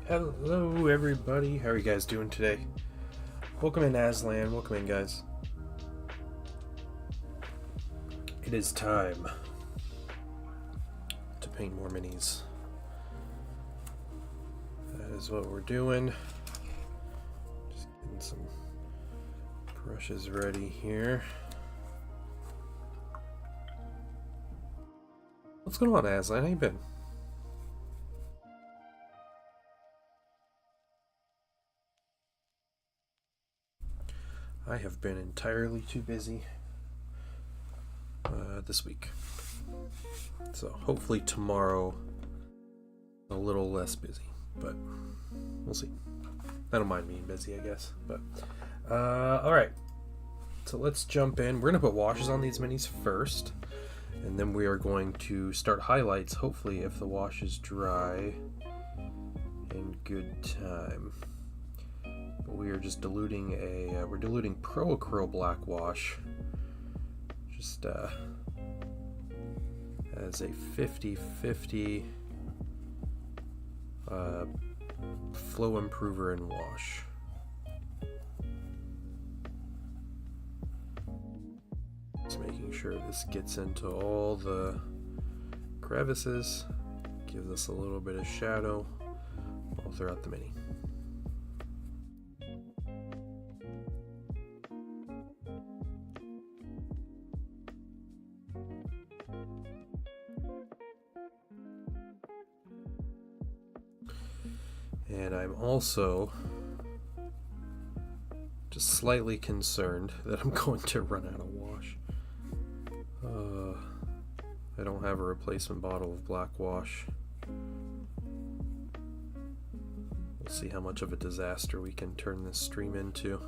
Hello everybody, how are you guys doing today? Welcome in Aslan, welcome in guys. It is time to paint more minis. That is what we're doing. Just getting some brushes ready here. What's going on, Aslan? How you been? I have been entirely too busy this week. So hopefully tomorrow a little less busy, but we'll see. I don't mind being busy, I guess. But alright. So let's jump in. We're gonna put washes on these minis first, and then we are going to start highlights, hopefully if the wash is dry in good time. We are just diluting we're diluting Pro Acryl Black Wash just as a 50-50 flow improver and wash. Just making sure this gets into all the crevices, gives us a little bit of shadow all throughout the mini. And I'm also just slightly concerned that I'm going to run out of wash. I don't have a replacement bottle of black wash. We'll see how much of a disaster we can turn this stream into.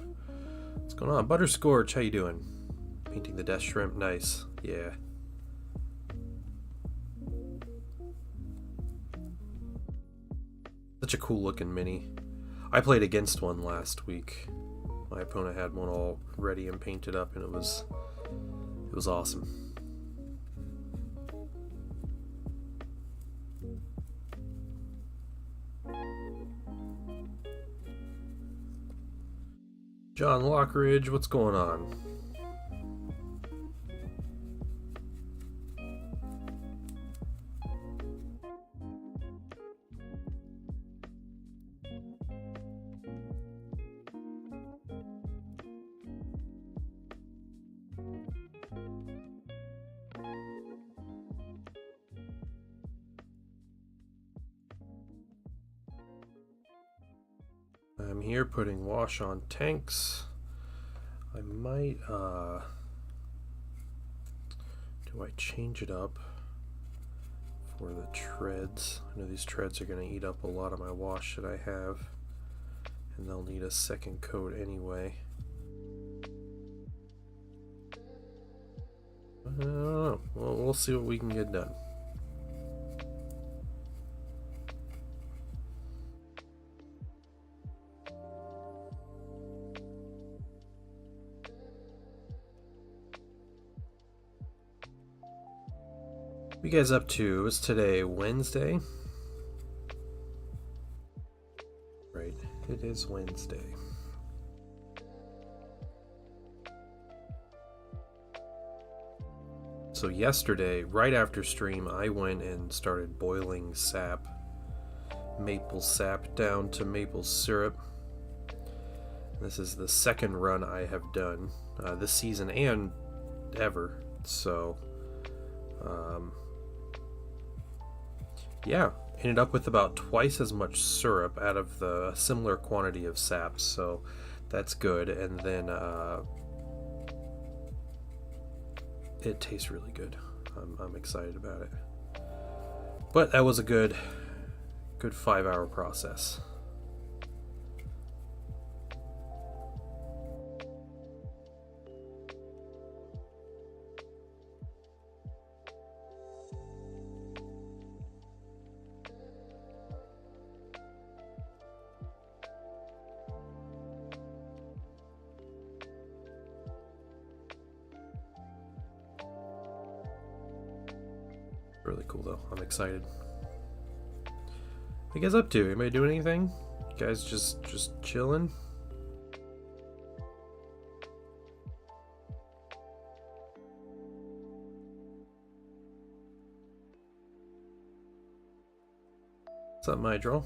What's going on? Butterscorch, how you doing? Painting the death shrimp, nice. Yeah. Such a cool looking mini. I played against one last week. My opponent had one all ready and painted up, and it was awesome. John Lockridge, what's going on? I'm here putting wash on tanks. I might, do I change it up for the treads? I know these treads are going to eat up a lot of my wash that I have, and they'll need a second coat anyway. I don't know. Well, we'll see what we can get done. What you guys up to? It's today Wednesday? Right, it is Wednesday. So yesterday, right after stream, I went and started boiling sap, maple sap down to maple syrup. This is the second run I have done this season and ever. So yeah, ended up with about twice as much syrup out of the similar quantity of sap, so that's good. And then it tastes really good. I'm excited about it. But that was a good 5-hour process. Really cool though. I'm excited. What you guys up to? Anybody doing anything? You guys just chilling? What's up, Mydrol?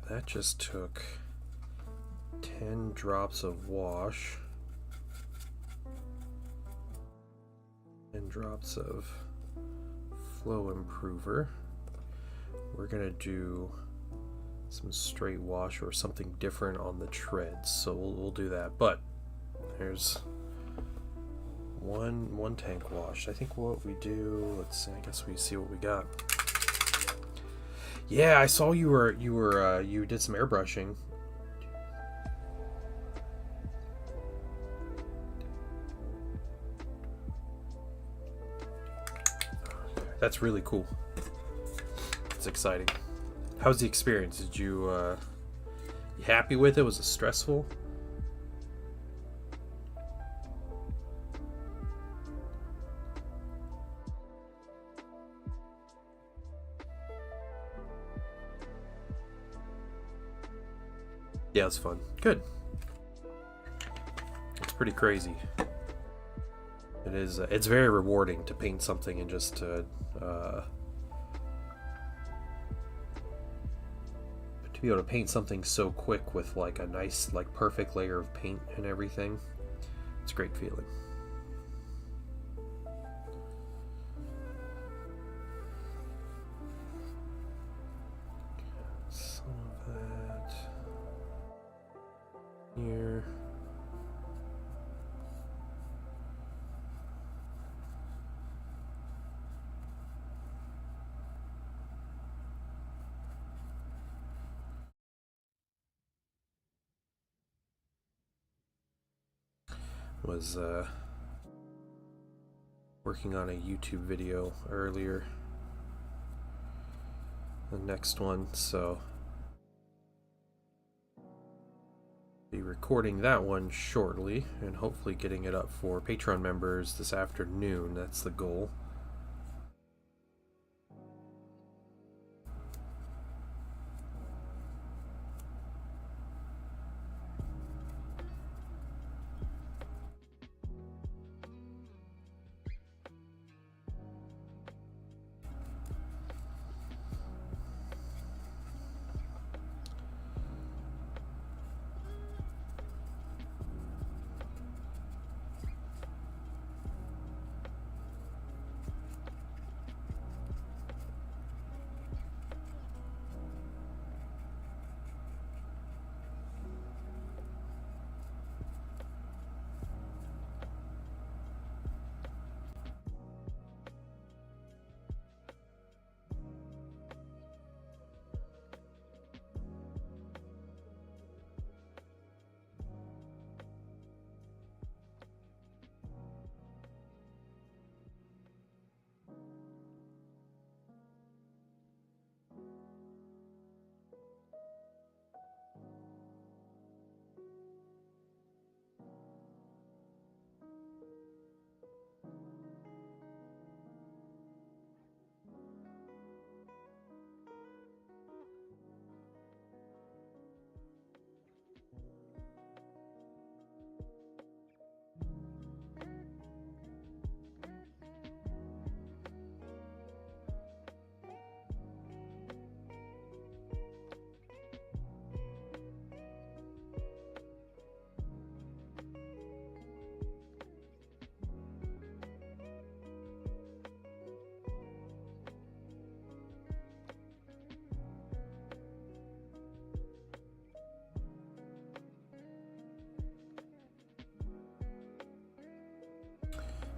That just took 10 drops of wash, 10 drops of flow improver. We're gonna do some straight wash or something different on the treads, so we'll do that. But there's one tank wash. I think what we do, let's see, I guess we see what we got. Yeah, I saw you did some airbrushing. That's really cool. It's exciting. How's the experience? Did you happy with it? Was it stressful? Yeah, it's fun. Good. It's pretty crazy. It is. It's very rewarding to paint something and just to be able to paint something so quick with like a nice, like perfect layer of paint and everything. It's a great feeling. Some of that here. Was working on a YouTube video earlier, the next one, so be recording that one shortly and hopefully getting it up for Patreon members this afternoon. That's the goal.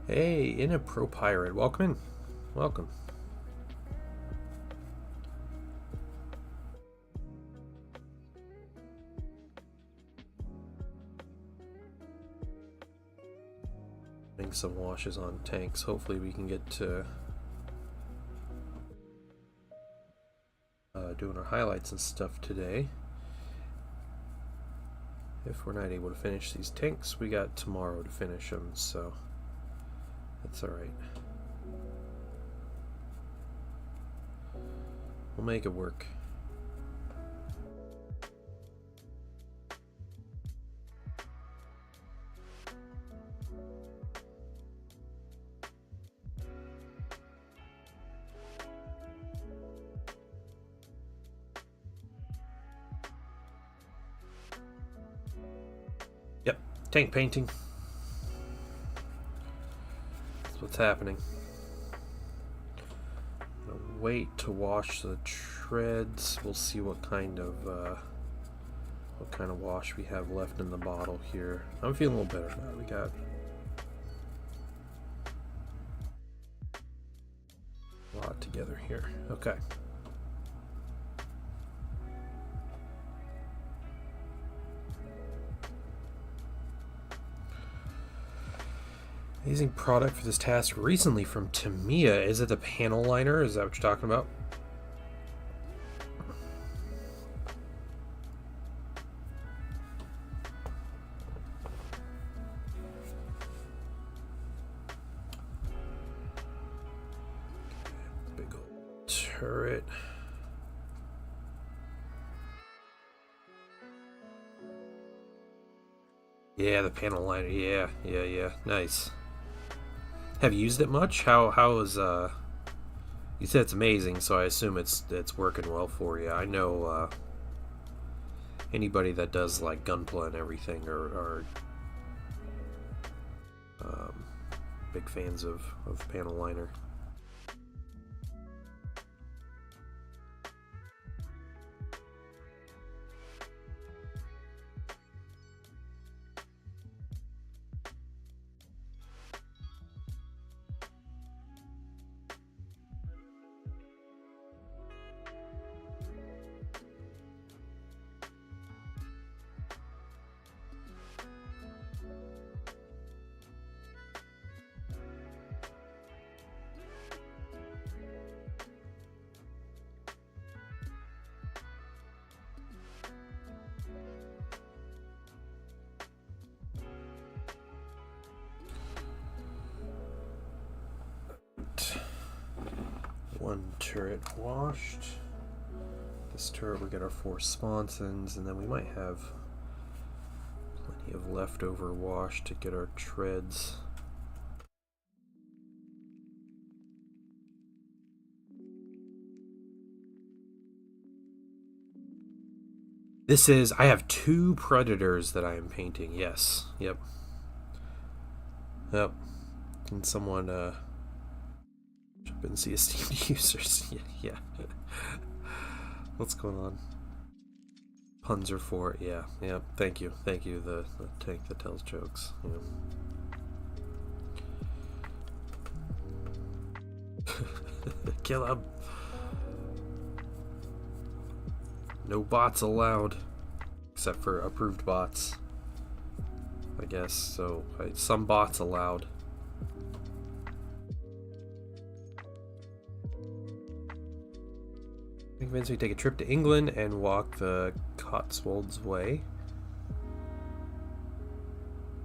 Hey, Inapro Pirate, welcome in. Welcome. Putting some washes on tanks. Hopefully we can get to doing our highlights and stuff today. if we're not able to finish these tanks, we got tomorrow to finish them, so that's alright. We'll make it work. Yep, tank painting. That's what's happening. Wait to wash the treads. We'll see what kind of wash we have left in the bottle here. I'm feeling a little better now. We got a lot together here. Okay. Amazing product for this task recently from Tamiya. Is it the panel liner? Is that what you're talking about? Big old turret. Yeah, the panel liner. Yeah. Nice. Have you used it much? How is you said it's amazing, so I assume it's working well for you. I know anybody that does like Gunpla and everything are big fans of panel liner. One turret washed. This turret we get our 4 sponsons, and then we might have plenty of leftover wash to get our treads. I have 2 predators that I am painting. Yes. Yep. Can someone jump in and see esteemed users? Yeah. What's going on? Puns are for it. Yeah. Thank you. The tank that tells jokes. Yeah. Kill him. No bots allowed, except for approved bots, I guess. So some bots allowed. I think Vince, we take a trip to England and walk the Cotswolds Way.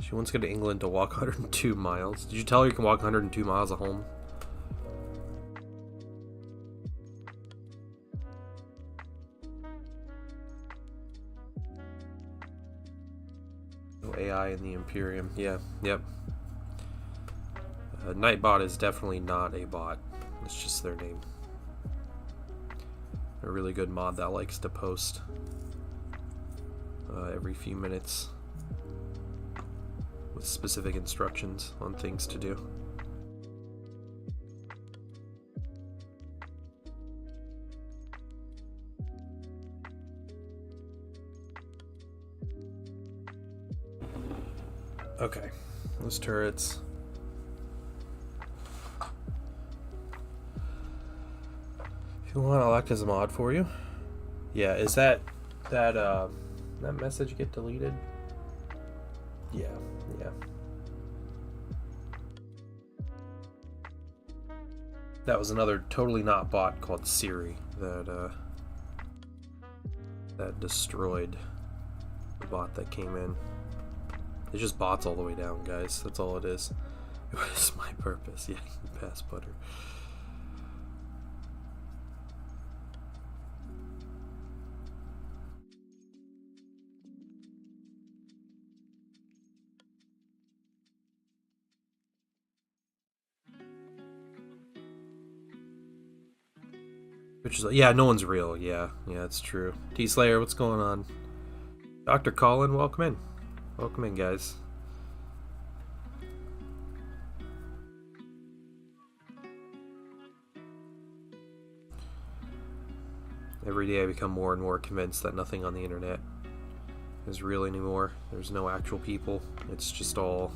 She wants to go to England to walk 102 miles. Did you tell her you can walk 102 miles at home? AI in the Imperium. Yep. Nightbot is definitely not a bot. It's just their name. A really good mod that likes to post every few minutes with specific instructions on things to do. Okay, those turrets. If you want, I'll act as a mod for you. Yeah, is that message get deleted? Yeah. That was another totally not bot called Siri that destroyed the bot that came in. It's just bots all the way down, guys. That's all it is. What is my purpose? Yeah, pass butter. Which is, yeah, no one's real. Yeah, it's true. T-Slayer, what's going on? Dr. Colin, welcome in. Welcome in, guys. Every day I become more and more convinced that nothing on the internet is real anymore. There's no actual people. It's just all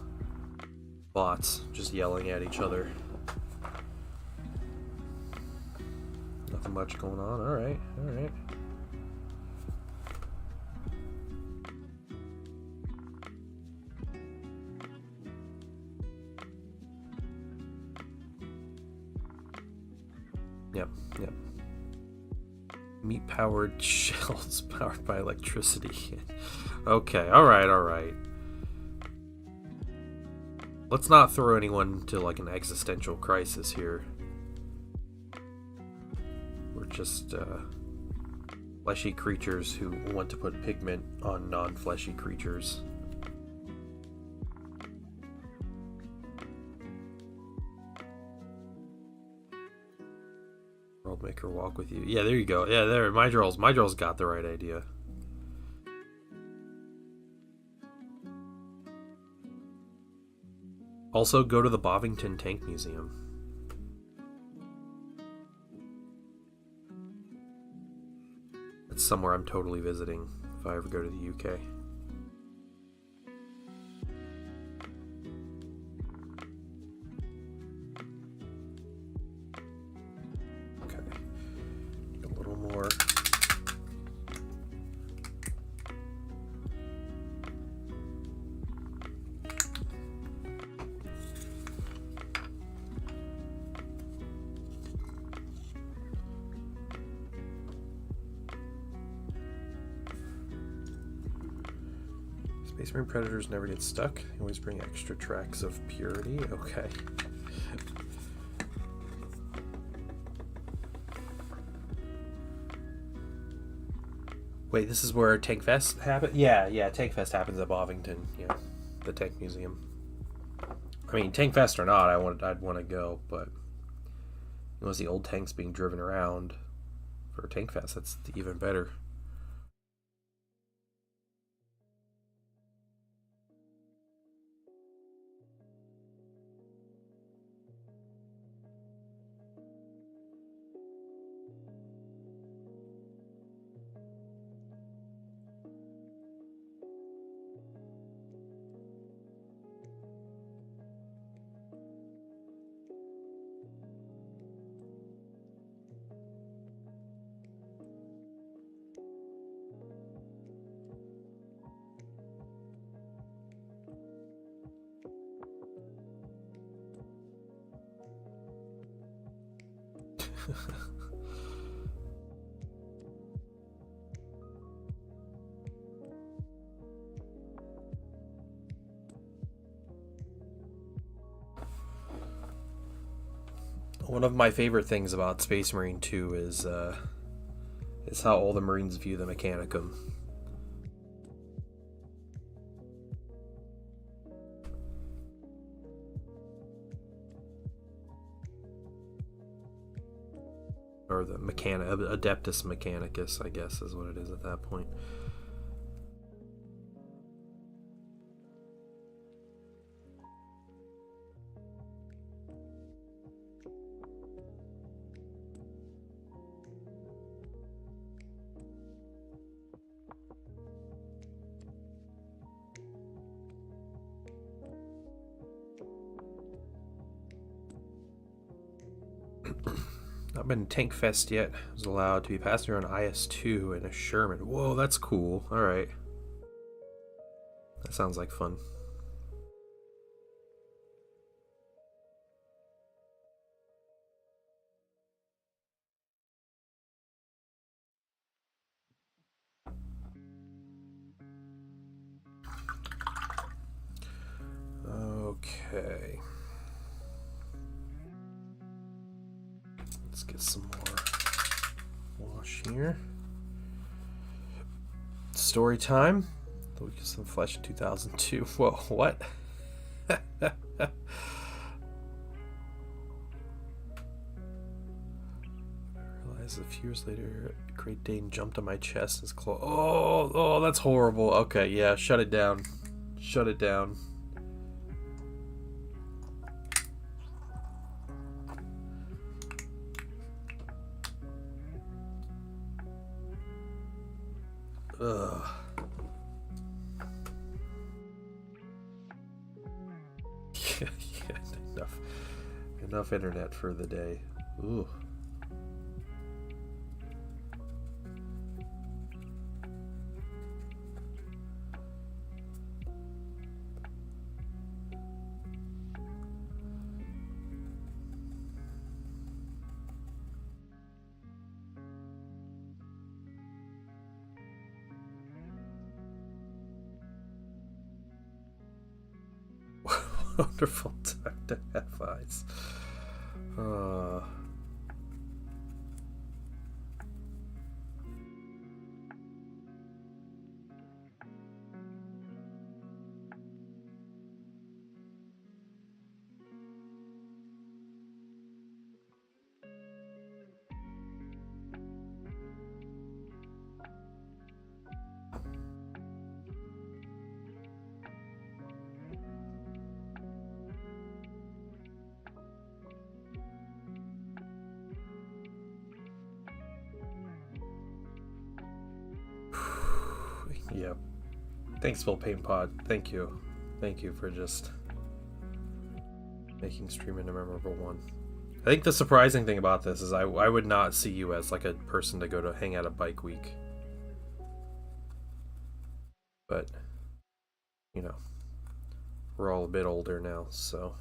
bots just yelling at each other. Nothing much going on. Alright. Yep. Meat-powered shells powered by electricity. Okay, alright. Let's not throw anyone to like an existential crisis here. We're just fleshy creatures who want to put pigment on non-fleshy creatures. World Maker walk with you. Yeah, there you go. Yeah, there. Mydrill's got the right idea. Also, go to the Bovington Tank Museum. That's somewhere I'm totally visiting if I ever go to the UK. Okay. A little more. Space Marine Predators never get stuck. They always bring extra tracks of purity. Okay. Wait, this is where Tank Fest happens? Yeah, Tank Fest happens at Bovington. Yeah, the Tank Museum. I mean, Tank Fest or not, I'd want to go, but it was the old tanks being driven around for Tank Fest. That's even better. One of my favorite things about Space Marine 2 is how all the Marines view the Mechanicum. Or the Adeptus Mechanicus, I guess, is what it is at that point. Not been Tank Fest yet. I was allowed to be passenger on IS-2 and a Sherman. Whoa, that's cool. Alright. That sounds like fun. Okay. Let's get some more wash here. Story time. The Weakest of the Flesh in 2002. Whoa, what? A few years later, Great Dane jumped on my chest as close. Oh, that's horrible. Okay, yeah, shut it down. Shut it down. Ugh. Yeah, enough internet for the day. Ooh. Wonderful time to have eyes. Yeah. Thanks, Phil Pain Pod. Thank you. Thank you for just making streaming a memorable one. I think the surprising thing about this is I would not see you as like a person to go to hang out at Bike Week. But, you know, we're all a bit older now, so...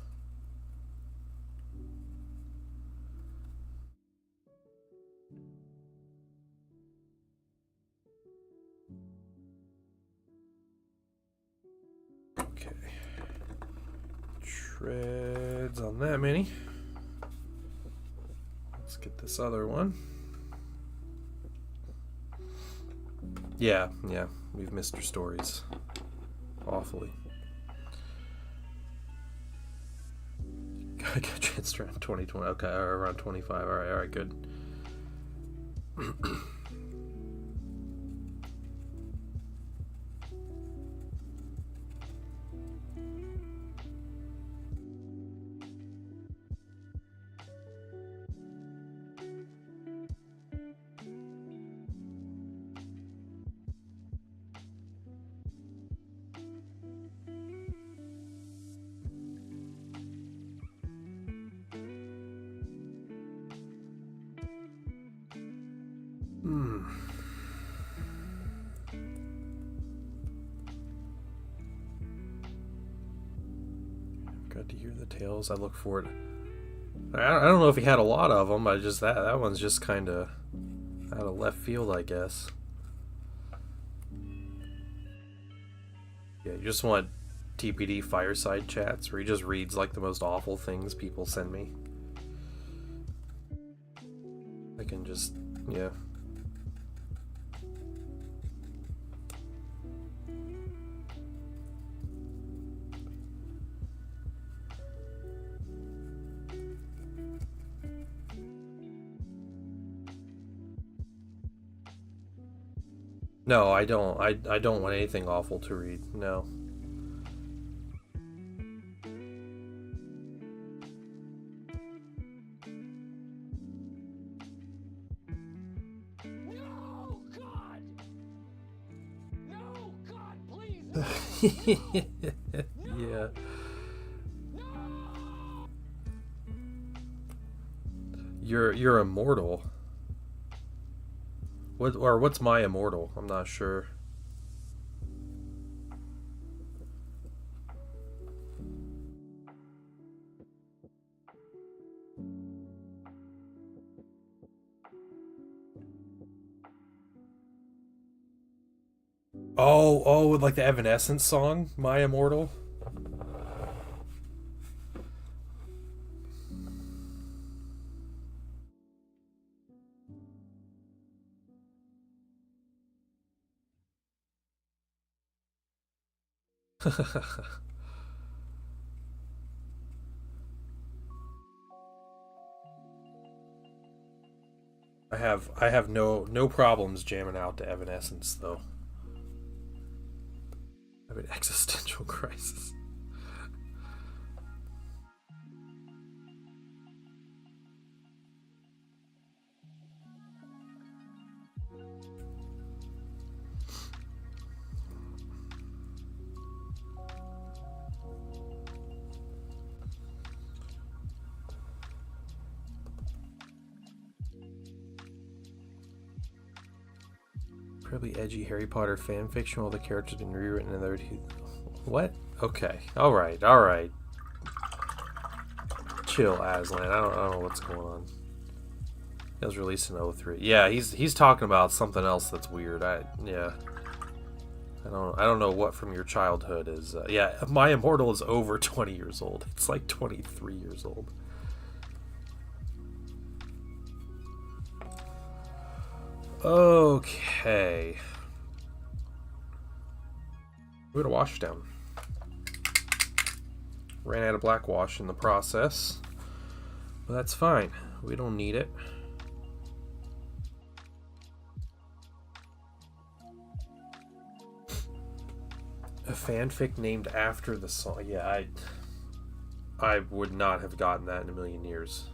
Okay. Treads on that mini. Let's get this other one. Yeah, we've missed your stories. Awfully. I got chanced around 2020. Okay, or around 25. Alright, good. Got to hear the tales. I look forward. I don't know if he had a lot of them, but just that one's just kind of out of left field, I guess. Yeah, you just want TPD fireside chats where he just reads like the most awful things people send me. I can just, yeah. No, I don't. I don't want anything awful to read. No. No, God! No, God, please! Yeah. No! You're immortal. What's my immortal? I'm not sure. Oh, like the Evanescence song, My Immortal? I have no problems jamming out to Evanescence though. I have an existential crisis. Probably edgy Harry Potter fan fiction, all the characters been rewritten in their... What? Okay. Alright, alright. Chill, Aslan. I don't know what's going on. It was released in 03. Yeah, he's talking about something else that's weird. Yeah. I don't know what from your childhood is... yeah, My Immortal is over 20 years old. It's like 23 years old. Okay. We're gonna wash down. Ran out of black wash in the process. But that's fine. We don't need it. A fanfic named after the song. Yeah, I would not have gotten that in a million years.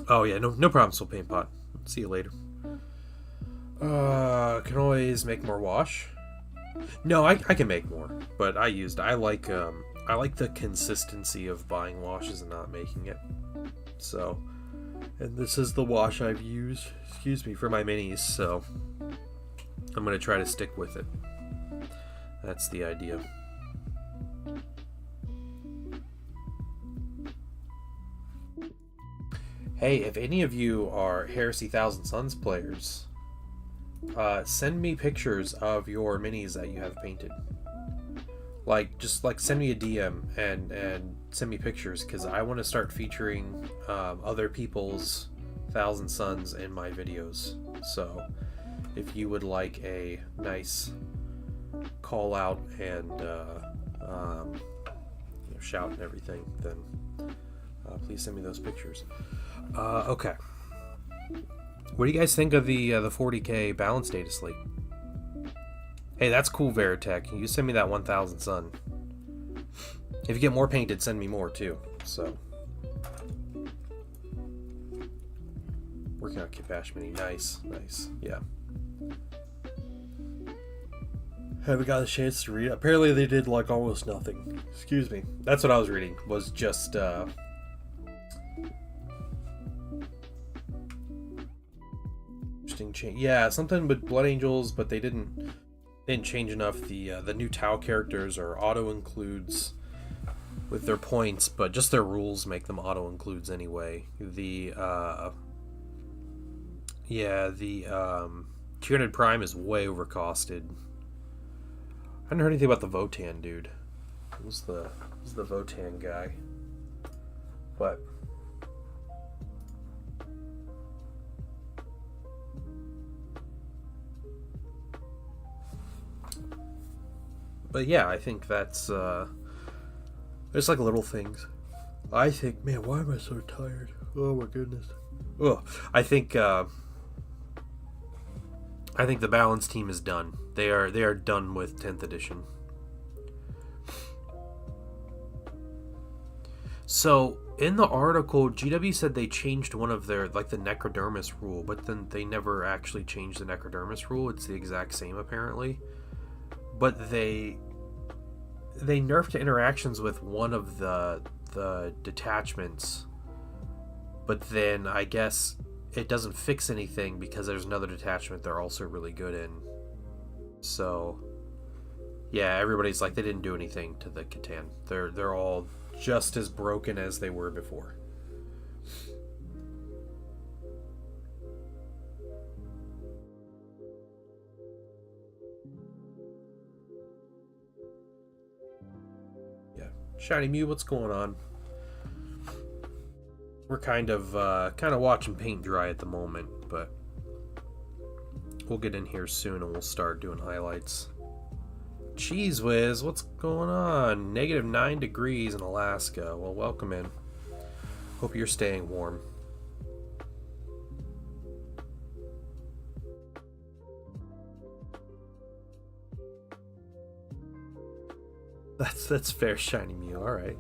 Oh yeah, no problem, Soul Paint Pot. See you later. Can always make more wash. No, I can make more, but I like the consistency of buying washes and not making it. So, and this is the wash I've used, excuse me, for my minis, so I'm gonna try to stick with it. That's the idea. Hey, if any of you are Heresy Thousand Suns players, send me pictures of your minis that you have painted. Just send me a DM and send me pictures, because I want to start featuring other people's Thousand Suns in my videos. So, if you would like a nice call out and shout and everything, then please send me those pictures. Okay. What do you guys think of the 40k balance data slate? Hey, that's cool, Veritech. You send me that 1000 Sun. If you get more painted, send me more too. So, working on Kipash Mini. Nice. Yeah. Haven't got a chance to read. Apparently, they did like almost nothing. Excuse me. That's what I was reading. Was just change. Yeah, something with Blood Angels, but they didn't change enough. The new Tau characters are auto includes with their points, but just their rules make them auto includes anyway. The Tyranid Prime is way overcosted. I hadn't heard anything about the Votan dude. Who's the Votan guy? But yeah, I think that's there's like little things. I think, man, why am I so tired? Oh my goodness. Oh, I think the balance team is done. They are done with 10th edition. So in the article, GW said they changed one of their, like, the Necrodermis rule, but then they never actually changed the Necrodermis rule. It's the exact same apparently. But they nerfed interactions with one of the detachments, but then I guess it doesn't fix anything because there's another detachment they're also really good in. So yeah, everybody's like, they didn't do anything to the Catan. They're all just as broken as they were before. Shiny Mew, what's going on? We're kind of watching paint dry at the moment, but we'll get in here soon and we'll start doing highlights. Cheese Whiz, what's going on? -9 degrees in Alaska. Well, welcome in. Hope you're staying warm. That's fair, Shiny Mew. All right.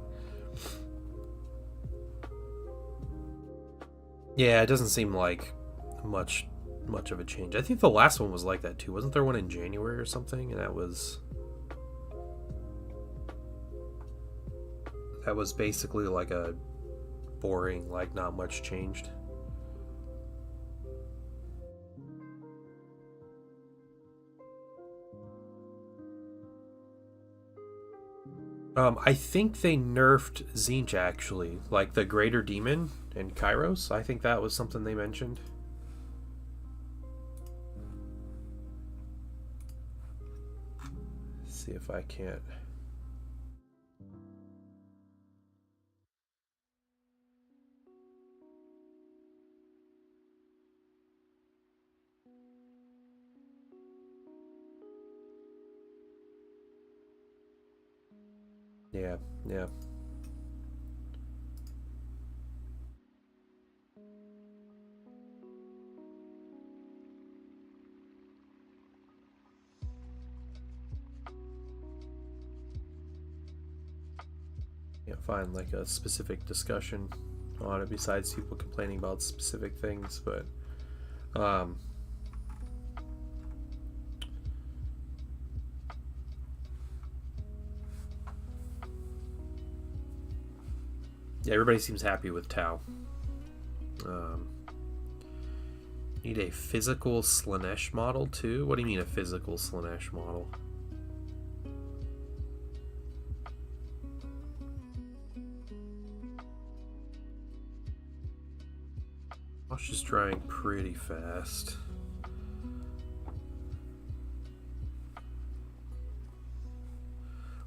Yeah, it doesn't seem like much of a change. I think the last one was like that too. Wasn't there one in January or something? And that was basically like a boring, like not much changed. I think they nerfed Zinch actually, like the Greater Demon and Kairos. I think that was something they mentioned. Let's see if I can't. Yeah, yeah. Can't find like a specific discussion on it besides people complaining about specific things, but yeah, everybody seems happy with Tau. Need a physical Slanesh model too? What do you mean a physical Slanesh model? It's just drying pretty fast.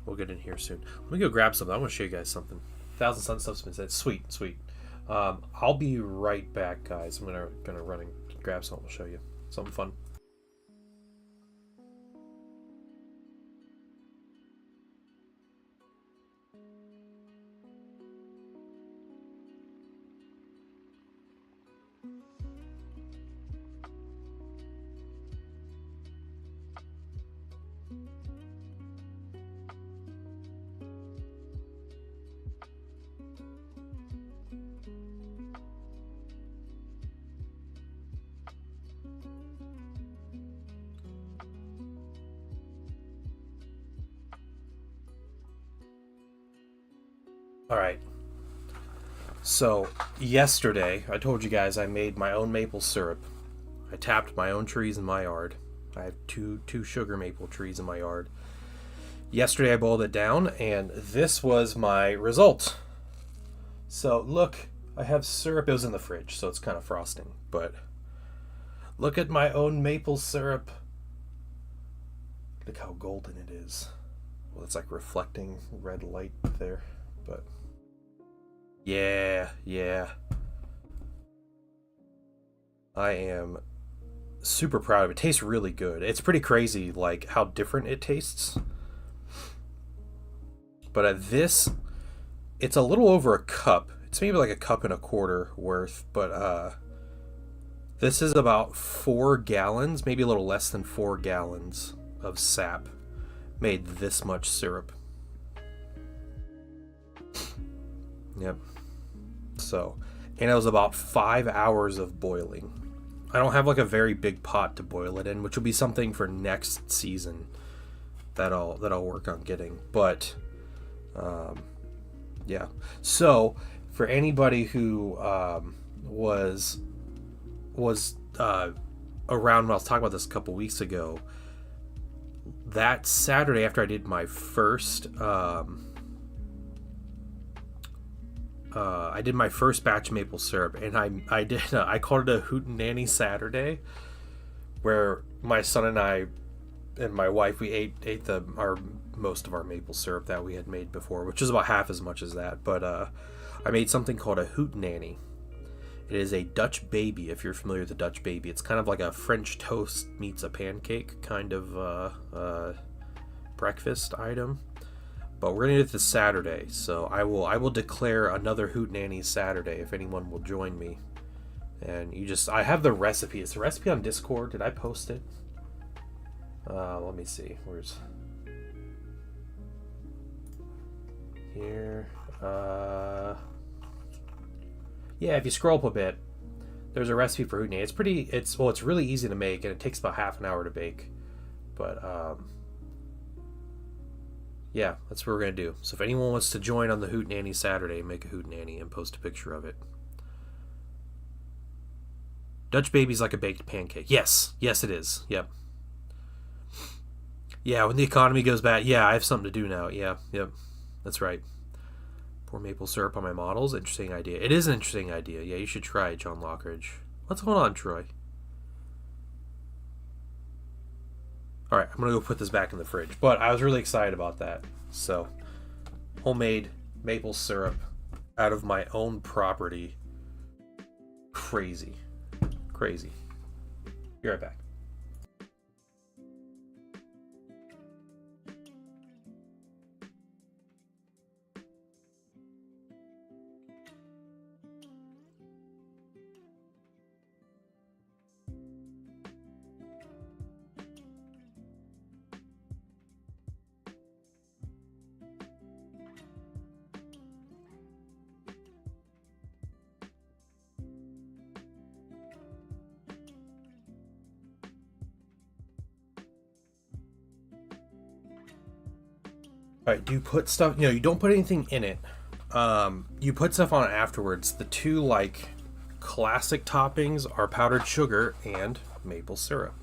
We'll get in here soon. Let me go grab something. I want to show you guys something. 1,000 Sun Stuff's been said. Sweet, sweet. I'll be right back, guys. I'm gonna run and grab something. I'll show you something fun. All right. So yesterday, I told you guys I made my own maple syrup. I tapped my own trees in my yard. I have two sugar maple trees in my yard. Yesterday I boiled it down, and this was my result. So look, I have syrup. It was in the fridge, so it's kind of frosting. But look at my own maple syrup. Look how golden it is. Well, it's like reflecting red light there, but yeah. I am super proud of it. It tastes really good. It's pretty crazy, like how different it tastes. But at this, it's a little over a cup. It's maybe like a cup and a quarter worth, but this is about 4 gallons, maybe a little less than 4 gallons of sap made this much syrup. Yep. So, and it was about 5 hours of boiling. I don't have like a very big pot to boil it in, which will be something for next season that I'll work on getting. But yeah. So for anybody who was around when I was talking about this a couple weeks ago, that Saturday after I did my first batch of maple syrup, and I called it a Hootenanny Saturday, where my son and I and my wife, we ate our most of our maple syrup that we had made before, which is about half as much as that. But I made something called a hootenanny. It is a Dutch baby, if you're familiar with the Dutch baby. It's kind of like a French toast meets a pancake kind of breakfast item. But we're gonna do it this Saturday, so I will declare another hootenanny Saturday if anyone will join me. And I have the recipe. Is the recipe on Discord? Did I post it? Let me see. Where's here? Yeah, if you scroll up a bit, there's a recipe for hootenanny. It's really easy to make, and it takes about half an hour to bake. But yeah, that's what we're gonna do. So if anyone wants to join on the hootenanny Saturday, make a hootenanny and post a picture of it. Dutch baby's like a baked pancake. Yes, it is. Yep. Yeah, when the economy goes bad, yeah, I have something to do now. Yeah, yep, that's right. Pour maple syrup on my models. Interesting idea. It is an interesting idea. Yeah, you should try it, John Lockridge. What's going on, Troy? All right, I'm gonna go put this back in the fridge. But I was really excited about that. So, homemade maple syrup out of my own property. Crazy. Be right back. All right, do you put stuff? You don't put anything in it. You put stuff on it afterwards. The two like classic toppings are powdered sugar and maple syrup.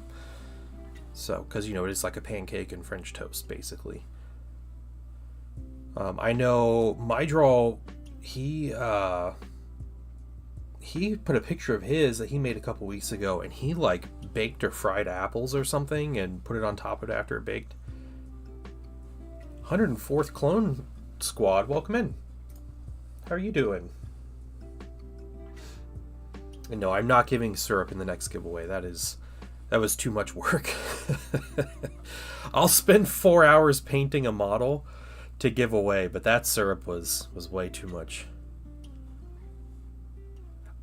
So, because it is like a pancake and French toast, basically. I know my draw. He put a picture of his that he made a couple weeks ago, and he like baked or fried apples or something and put it on top of it after it baked. 104th Clone Squad, welcome in. How are you doing? And no, I'm not giving syrup in the next giveaway. That was too much work. I'll spend 4 hours painting a model to give away, but that syrup was way too much.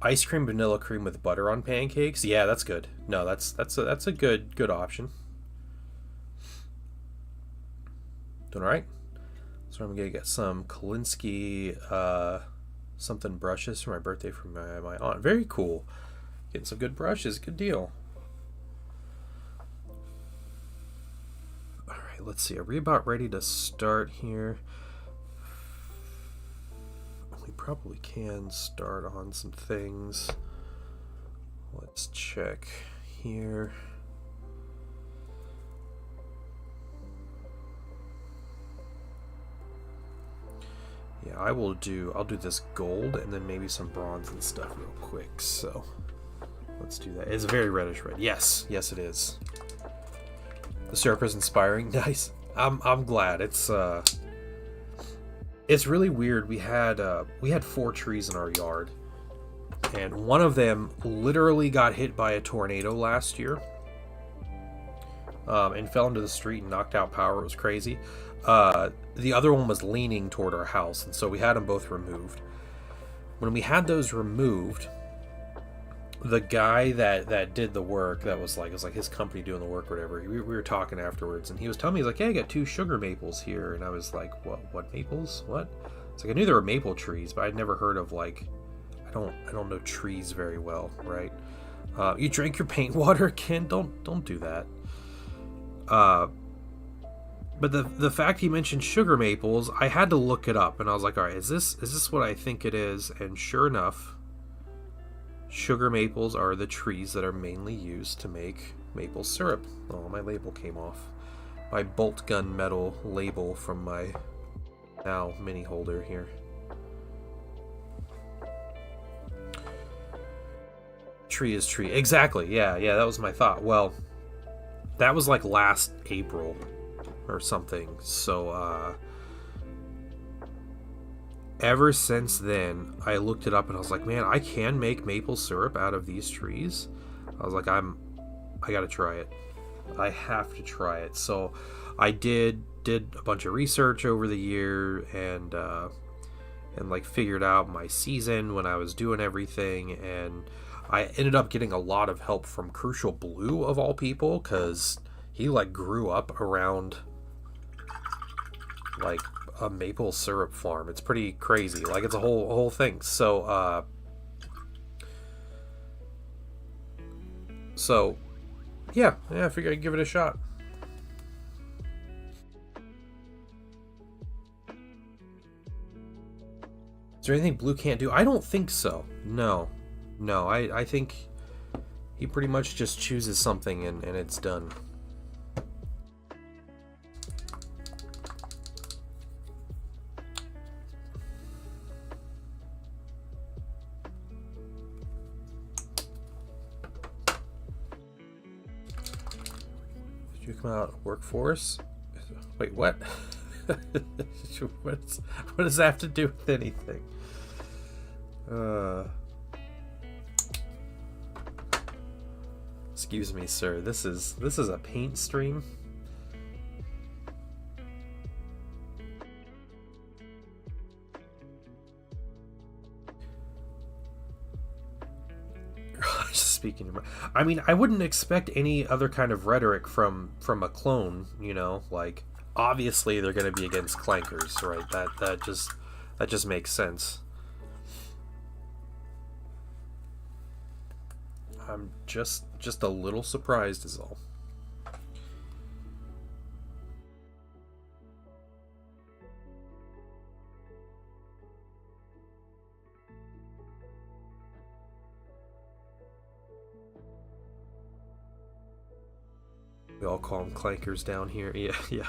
Ice cream, vanilla cream with butter on pancakes. Yeah, that's good. No, that's a good option. Doing all right. So I'm gonna get some Kolinsky something brushes for my birthday from my aunt. Very cool. Getting some good brushes. Good deal. All right. Let's see. Are we about ready to start here? We probably can start on some things. Let's check here. Yeah, I'll do this gold and then maybe some bronze and stuff real quick. So let's do that. It's very reddish red. Yes, it is. The syrup is inspiring. Nice. I'm glad. It's really weird. We had 4 trees in our yard, and one of them literally got hit by a tornado last year, and fell into the street and knocked out power. It was crazy. The other one was leaning toward our house, and so we had them both removed. When we had those removed, the guy that did the work, it was like his company doing the work or whatever, we were talking afterwards, and he was telling me, he's like, hey, I got 2 sugar maples here. And I was like, what maples? What? It's like, I knew there were maple trees, but I'd never heard of, like, I don't know trees very well, right? You drank your paint water, Ken? Don't do that. But the fact he mentioned sugar maples, I had to look it up, and I was like, all right, is this what I think it is? And sure enough, sugar maples are the trees that are mainly used to make maple syrup. Oh, my label came off. My bolt gun metal label from my now mini holder here. Tree is tree. Exactly. Yeah, that was my thought. Well, that was like last April or something. So ever since then, I looked it up and I was like, man, I can make maple syrup out of these trees. I was like, I gotta try it. I have to try it. So I did a bunch of research over the year and like figured out my season when I was doing everything, and I ended up getting a lot of help from Crucial Blue of all people, because he like grew up around like a maple syrup farm. It's pretty crazy. Like it's a whole thing. So yeah, I figured I'd give it a shot. Is there anything Blue can't do? I don't think so. No. I think he pretty much just chooses something and it's done. Did you come out workforce? Wait, what? What does that have to do with anything? Excuse me, sir. This is a paint stream. Just speaking. I mean, I wouldn't expect any other kind of rhetoric from a clone. You know, like obviously they're going to be against clankers, right? That just makes sense. I'm just a little surprised is all. We all call them clankers down here. Yeah.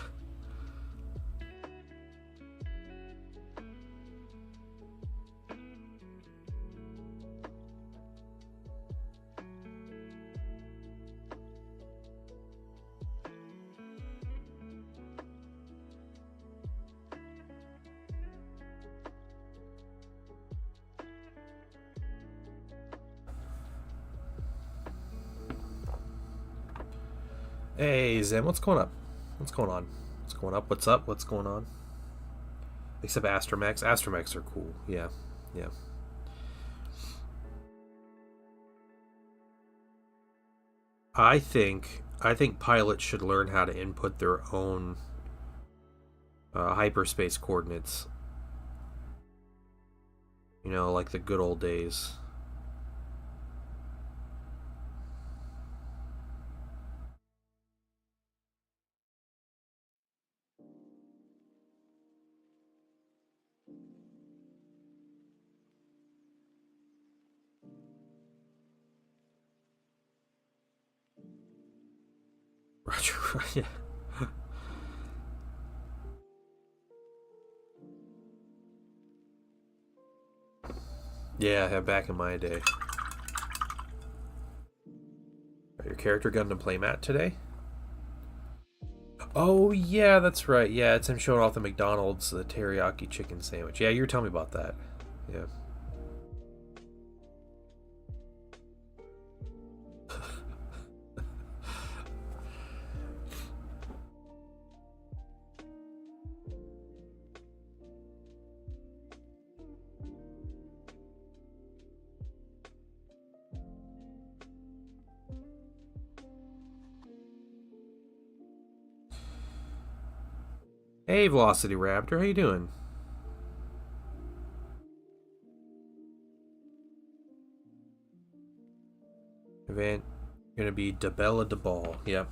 Hey Zen, what's going up? What's going on? What's going up? What's up? What's going on? Except Astromechs. Astromechs are cool. Yeah. I think pilots should learn how to input their own hyperspace coordinates. You know, like the good old days. Roger, yeah. Yeah, back in my day. Your character Gundam playmat today? Oh yeah, that's right. Yeah, it's him showing off the McDonald's the teriyaki chicken sandwich. Yeah, you were telling me about that. Yeah. Hey, Velocity Raptor, how you doing? Event gonna be Debella DeBall. Yep.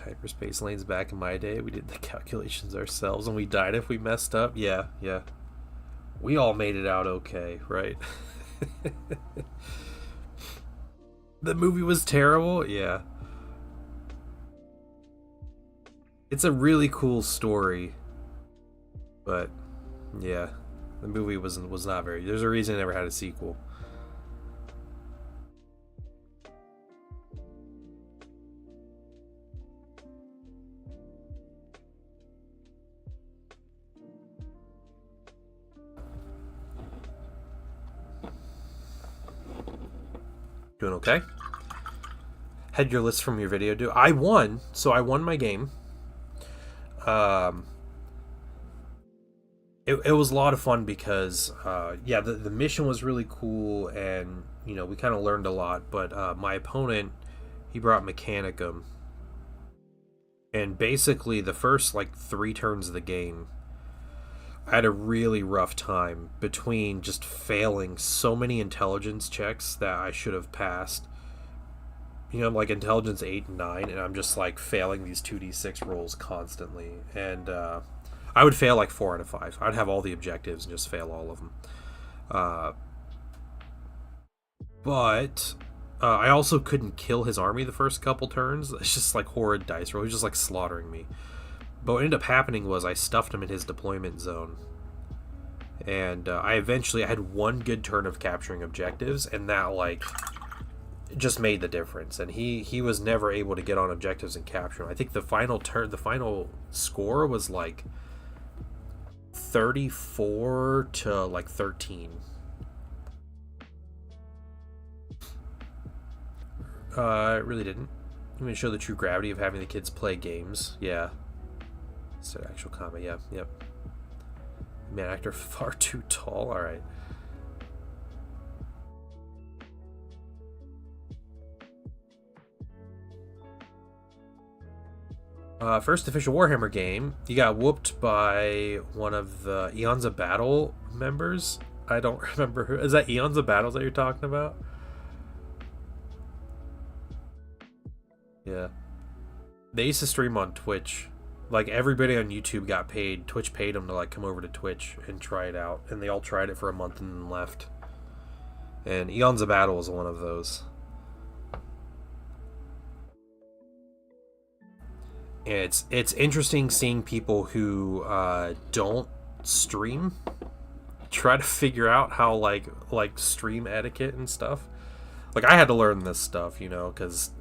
Hyperspace lanes back in my day. We did the calculations ourselves and we died if we messed up. Yeah. We all made it out okay, right? The movie was terrible. Yeah. It's a really cool story, but yeah, the movie was not very. There's a reason it never had a sequel. Doing okay? Had your list from your video due? I won, so I won my game. It was a lot of fun because, yeah, the mission was really cool, and, you know, we kind of learned a lot, but my opponent, he brought Mechanicum. And basically, the first, like, 3 turns of the game, I had a really rough time between just failing so many intelligence checks that I should have passed. You know, like intelligence 8 and 9, and I'm just like failing these 2d6 rolls constantly. And I would fail like 4 out of 5. I'd have all the objectives and just fail all of them. But I also couldn't kill his army the first couple turns. It's just like horrid dice roll. He was just like slaughtering me. But what ended up happening was I stuffed him in his deployment zone. And I had one good turn of capturing objectives, and that, like, just made the difference. And he was never able to get on objectives and capture them. I think the final score was, like, 34 to, like, 13. It really didn't. I'm going to show the true gravity of having the kids play games. Yeah. Instead of actual combat, yeah, yep. Man, actor far too tall. All right. First official Warhammer game. You got whooped by one of the Eons of Battle members. I don't remember who. Is that Eons of Battles that you're talking about? Yeah. They used to stream on Twitch. Like, everybody on YouTube got paid. Twitch paid them to, like, come over to Twitch and try it out. And they all tried it for a month and then left. And Eons of Battle was one of those. And it's interesting seeing people who don't stream try to figure out how, like stream etiquette and stuff. Like, I had to learn this stuff, you know, because...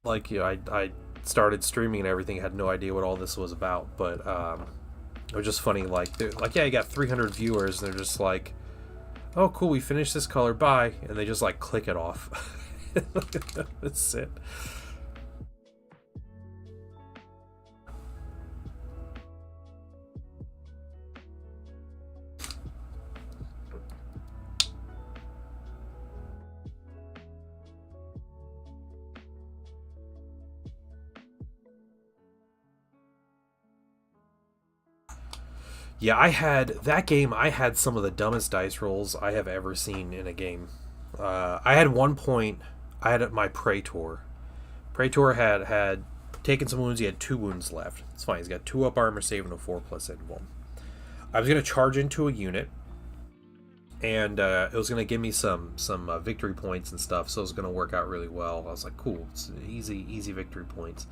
Like, you know, I started streaming and everything, had no idea what all this was about, but it was just funny, like, yeah, you got 300 viewers, and they're just like, oh, cool, we finished this color, bye, and they just, like, click it off. That's it. Yeah, I had some of the dumbest dice rolls I have ever seen in a game. I had one point, I had my Praetor. Praetor had taken some wounds. He had 2 wounds left. It's fine. He's got 2 up armor save and a 4+ invuln. I was going to charge into a unit, and it was going to give me some victory points and stuff, so it was going to work out really well. I was like, cool, it's easy victory points.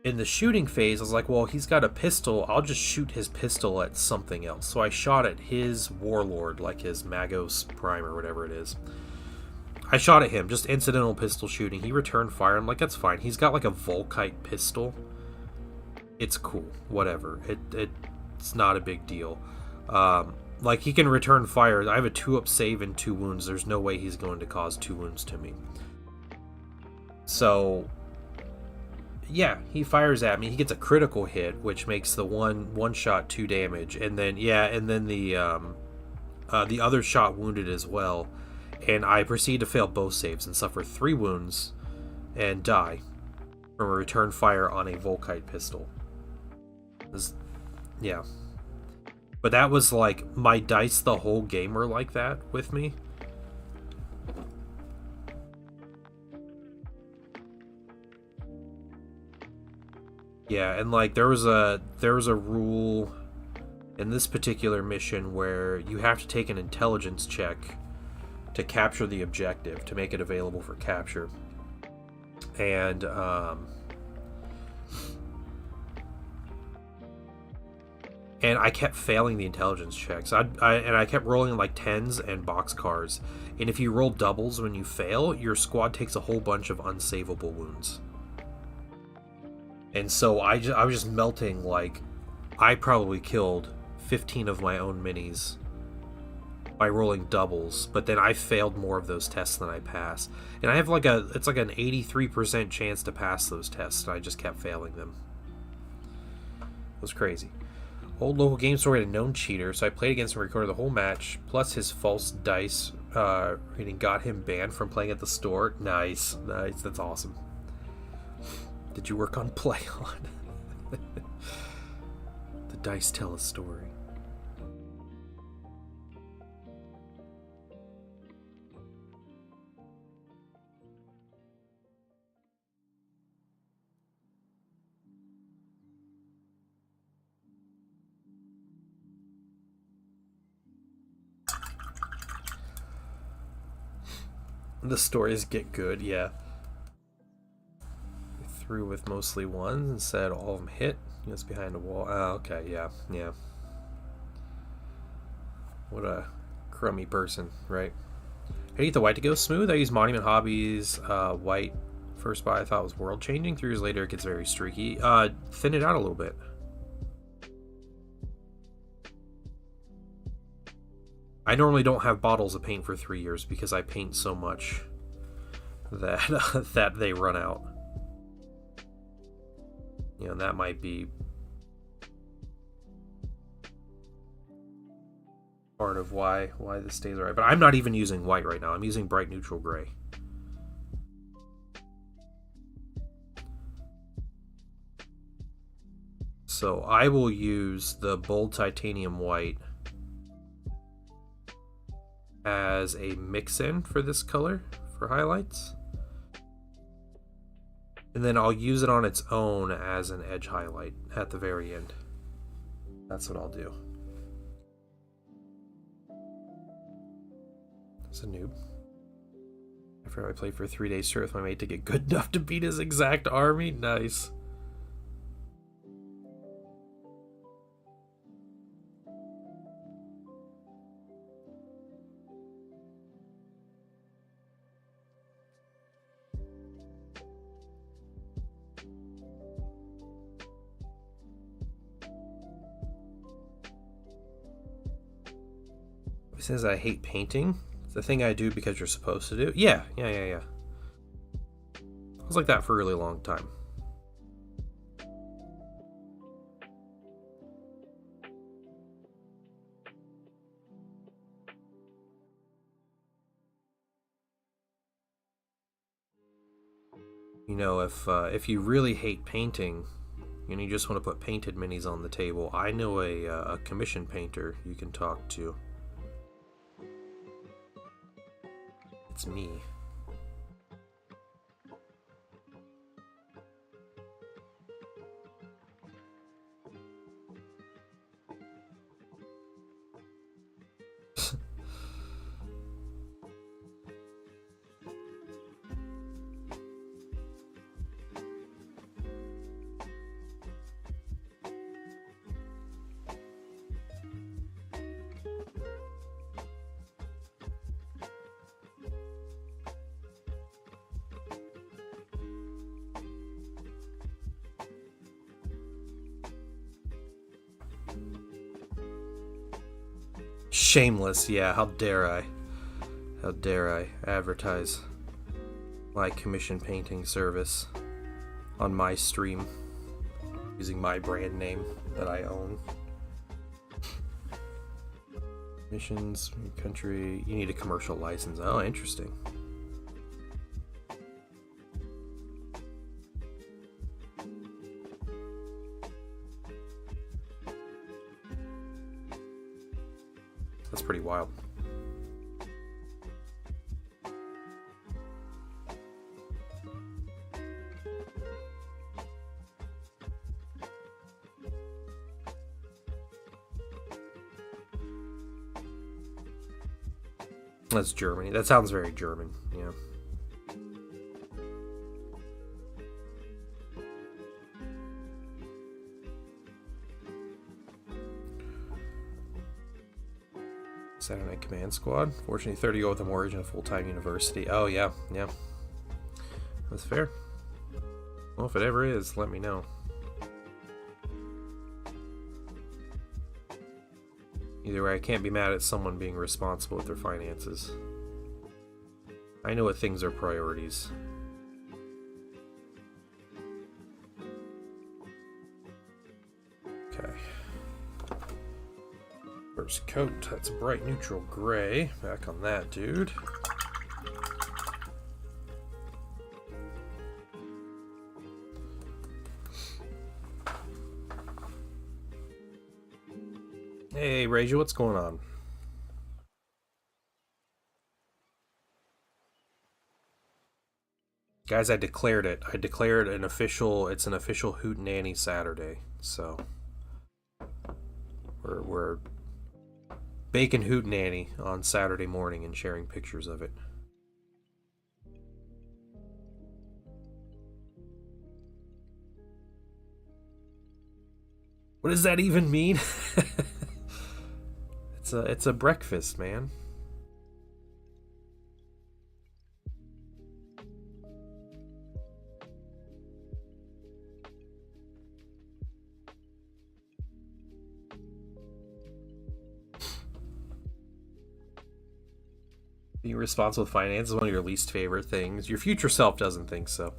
In the shooting phase, I was like, well, he's got a pistol. I'll just shoot his pistol at something else. So I shot at his warlord, like his Magos Prime or whatever it is. I shot at him, just incidental pistol shooting. He returned fire. I'm like, that's fine. He's got like a Volkite pistol. It's cool. Whatever. It's not a big deal. Like, he can return fire. I have a 2-up save and 2 wounds. There's no way he's going to cause 2 wounds to me. So... yeah, he fires at me. He gets a critical hit, which makes the one shot 2 damage, and then the other shot wounded as well. And I proceed to fail both saves and suffer 3 wounds and die from a return fire on a Volkite pistol. Yeah, but that was like my dice the whole game were like that with me. Yeah, and like there was a rule in this particular mission where you have to take an intelligence check to capture the objective, to make it available for capture. And I kept failing the intelligence checks. I kept rolling like 10s and boxcars. And if you roll doubles when you fail, your squad takes a whole bunch of unsavable wounds. And so I was just melting. Like, I probably killed 15 of my own minis by rolling doubles, but then I failed more of those tests than I passed. And I have like it's like an 83% chance to pass those tests, and I just kept failing them. It was crazy. Old local game store had a known cheater, so I played against him and recorded the whole match, plus his false dice reading got him banned from playing at the store. Nice, that's awesome. Did you work on Play On? The dice tell a story. The stories get good, yeah. Through with mostly ones and said all of them hit. It's behind the wall. Oh, okay, yeah. What a crummy person, right? How do you get the white to go smooth? I use Monument Hobbies white. First buy I thought was world changing. 3 years later it gets very streaky. Thin it out a little bit. I normally don't have bottles of paint for 3 years because I paint so much that that they run out. You know, that might be part of why this stays alright. But I'm not even using white right now. I'm using bright neutral gray. So I will use the bold titanium white as a mix-in for this color for highlights. And then I'll use it on its own as an edge highlight at the very end. That's what I'll do. It's a noob. After I played for 3 days straight with my mate to get good enough to beat his exact army. Nice. Says I hate painting. It's the thing I do because you're supposed to do. Yeah. I was like that for a really long time. You know, if you really hate painting and you just want to put painted minis on the table, I know a commission painter you can talk to. It's me. Shameless, yeah, how dare I? How dare I advertise my commission painting service on my stream using my brand name that I own. Missions, country, you need a commercial license. Oh, interesting. That's pretty wild. That's Germany. That sounds very German, yeah. Saturday Night Command Squad. Fortunately, 30 go with a mortgage and a full-time university. Oh, yeah. That's fair. Well, if it ever is, let me know. Either way, I can't be mad at someone being responsible with their finances. I know what things are priorities. Okay. First coat, that's a bright neutral gray. Back on that, dude. Hey, Raja, what's going on? Guys, I declared it. I declared it's an official Hootenanny Saturday. So we're baking Hootenanny on Saturday morning and sharing pictures of it. What does that even mean? It's a breakfast, man. Being responsible with finance is one of your least favorite things. Your future self doesn't think so.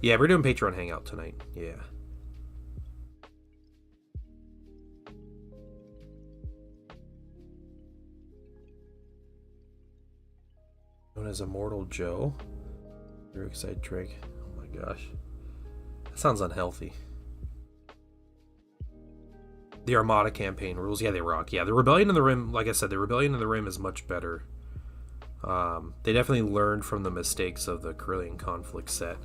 Yeah, we're doing Patreon Hangout tonight. Yeah. Known as Immortal Joe. Very excited drink. Oh my gosh. That sounds unhealthy. The Armada campaign rules. Yeah, they rock. Yeah, the Rebellion in the Rim, like I said, the Rebellion in the Rim is much better. They definitely learned from the mistakes of the Corellian Conflict set.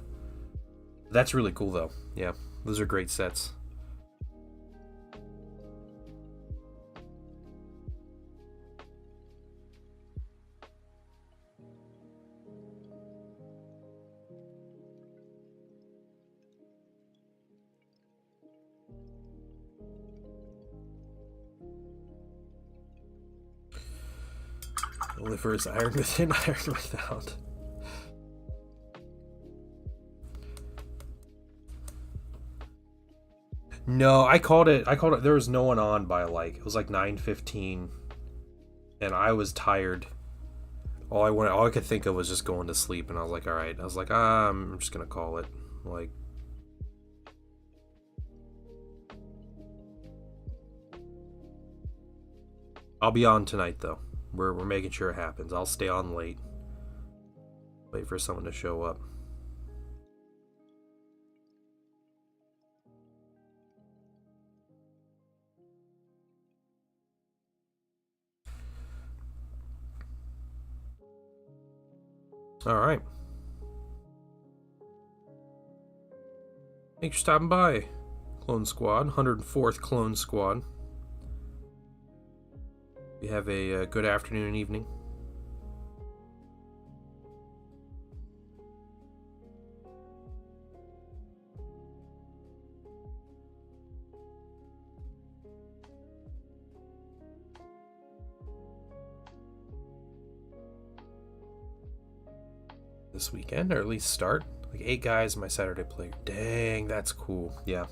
That's really cool, though. Yeah, those are great sets. Liver is iron within, iron without. No, I called it. There was no one on by it was like 9:15, and I was tired. All I could think of was just going to sleep, and I was like, all right. I was like, I'm just gonna call it. Like, I'll be on tonight though. We're making sure it happens. I'll stay on late. Wait for someone to show up. Alright. Thanks for stopping by, Clone Squad. 104th Clone Squad. You have a good afternoon and evening. This weekend, or at least start. Like 8 guys, my Saturday player. Dang, that's cool. Yeah.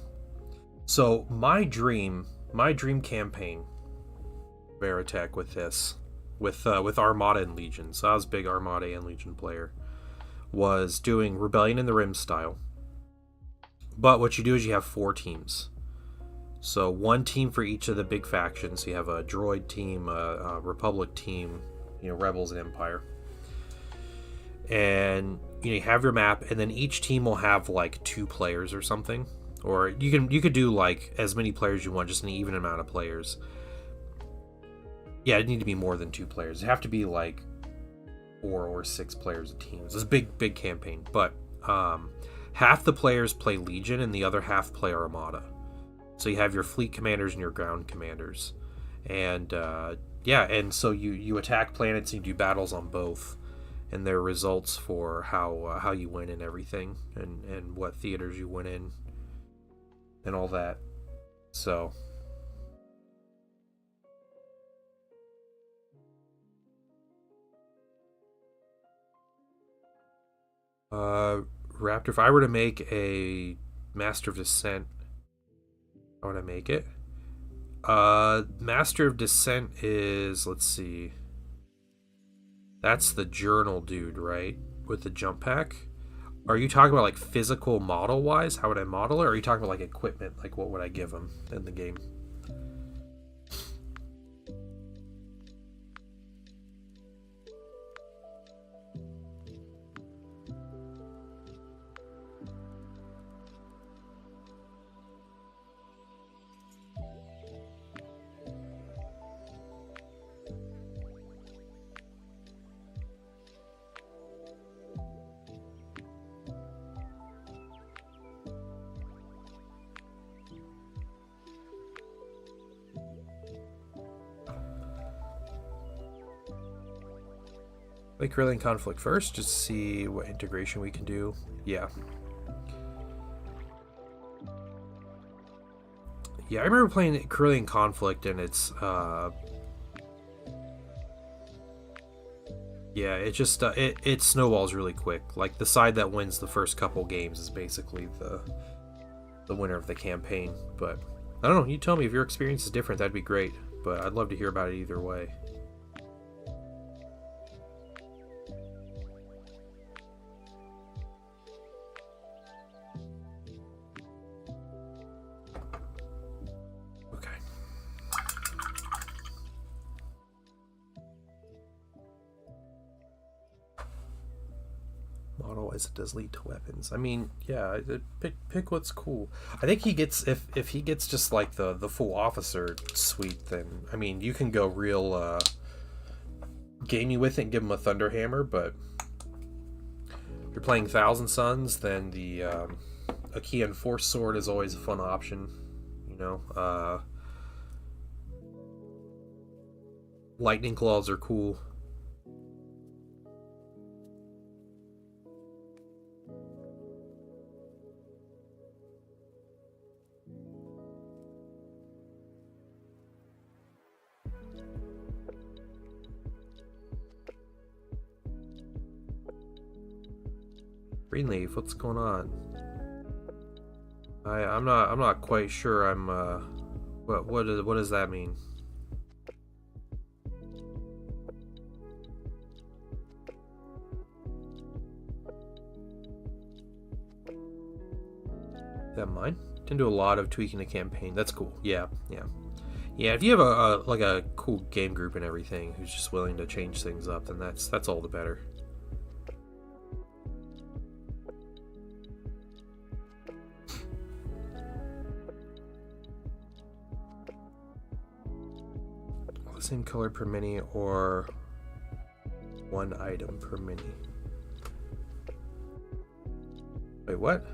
So my dream campaign, Veritech, with this, with Armada and Legion. So I was a big Armada and Legion player. Was doing Rebellion in the Rim style. But what you do is you have 4 teams. So 1 team for each of the big factions. So you have a droid team, a Republic team, Rebels and Empire. And you have your map, and then each team will have like 2 players or something. Or you could do like as many players you want, just an even amount of players. Yeah, it need to be more than 2 players. It have to be like 4 or 6 players a team. It's a big campaign, but half the players play Legion and the other half play Armada. So you have your fleet commanders and your ground commanders, and and so you attack planets and you do battles on both, and their results for how you win and everything, and what theaters you win in, and all that. So. Raptor, if I were to make a Master of Descent, how would I make it? Master of Descent is, let's see. That's the journal dude, right? With the jump pack. Are you talking about like physical model wise? How would I model it? Or are you talking about like equipment? Like what would I give him in the game? Like Carillion Conflict first, just to see what integration we can do. Yeah. Yeah, I remember playing Carillion Conflict and it's yeah, it just it snowballs really quick. Like the side that wins the first couple games is basically the winner of the campaign. But I don't know, you tell me if your experience is different, that'd be great. But I'd love to hear about it either way. Model-wise, it does lead to weapons. I mean, yeah, pick what's cool. I think he gets if he gets just like the full officer suite, then I mean you can go real gamey with it and give him a Thunderhammer. But if you're playing Thousand Suns, then the Achaean Force Sword is always a fun option. You know, Lightning Claws are cool. Greenleaf, what's going on? I'm not quite sure. What does that mean? Is that mine? Didn't do a lot of tweaking the campaign. That's cool. Yeah. If you have a cool game group and everything who's just willing to change things up, then that's all the better. Same color per mini or one item per mini. Wait, what?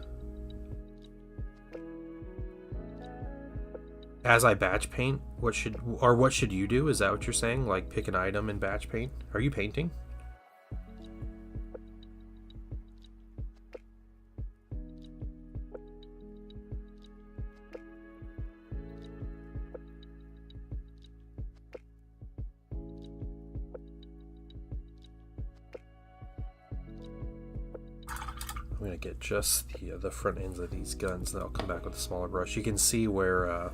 As I batch paint, what should you do? Is that what you're saying? Like pick an item and batch paint? Are you painting? I'm gonna get just the front ends of these guns, and then I'll come back with a smaller brush. You can see where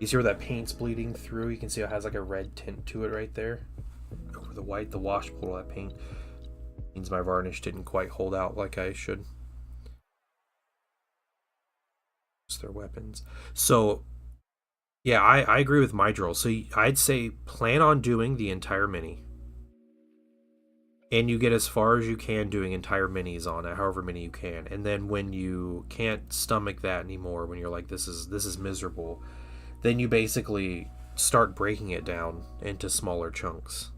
you see where that paint's bleeding through. You can see it has like a red tint to it right there over the white. The wash pull of that paint means my varnish didn't quite hold out like I should. It's their weapons. So yeah, I agree with Myrddraal. So I'd say plan on doing the entire mini. And you get as far as you can doing entire minis on it, however many you can. And then when you can't stomach that anymore, when you're like, this is miserable, then you basically start breaking it down into smaller chunks.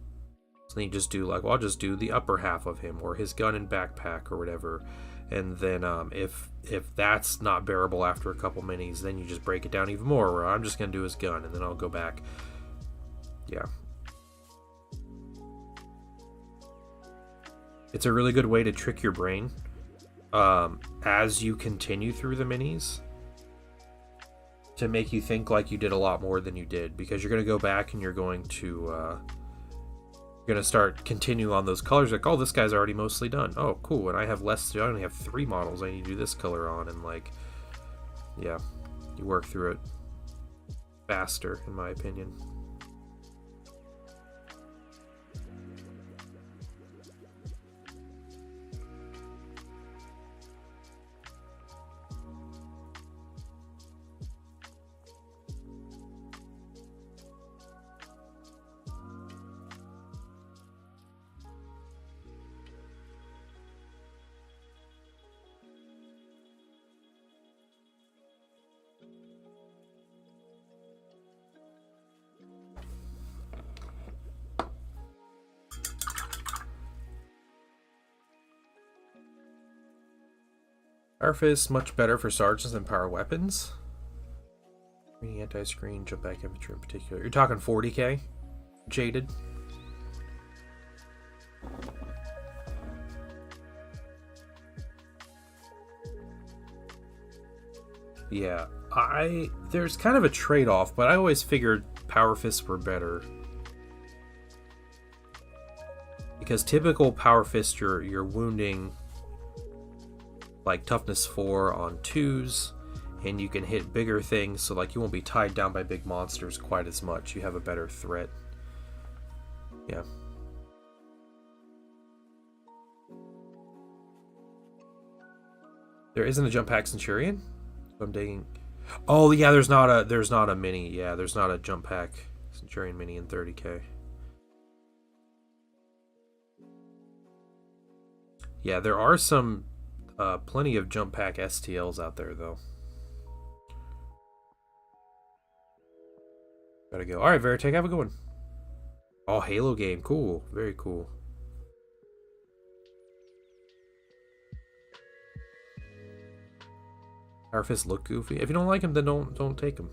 So then you just do like, well, I'll just do the upper half of him or his gun and backpack or whatever. And then if that's not bearable after a couple minis, then you just break it down even more, where I'm just going to do his gun and then I'll go back. Yeah. It's a really good way to trick your brain as you continue through the minis to make you think like you did a lot more than you did, because you're going to go back and you're going to start continue on those colors like, oh, this guy's already mostly done. Oh, cool. And I have less. I only have 3 models I need to do this color on, and like, yeah, you work through it. faster, in my opinion. Power Fist much better for sergeants than power weapons. Any anti-screen, jump back infantry in particular. You're talking 40k? Jaded? Yeah, there's kind of a trade-off, but I always figured Power Fists were better. Because typical Power Fist, you're wounding like toughness 4 on 2s, and you can hit bigger things, so like you won't be tied down by big monsters quite as much. You have a better threat. Yeah. There isn't a jump pack Centurion? I'm digging. Oh yeah, there's not a mini. Yeah, there's not a jump pack Centurion mini in 30k. Yeah, there are some plenty of jump pack STLs out there, though. Gotta go. Alright, Veritech, have a good one. Oh, Halo game. Cool. Very cool. Power Fists look goofy. If you don't like them, then don't take them.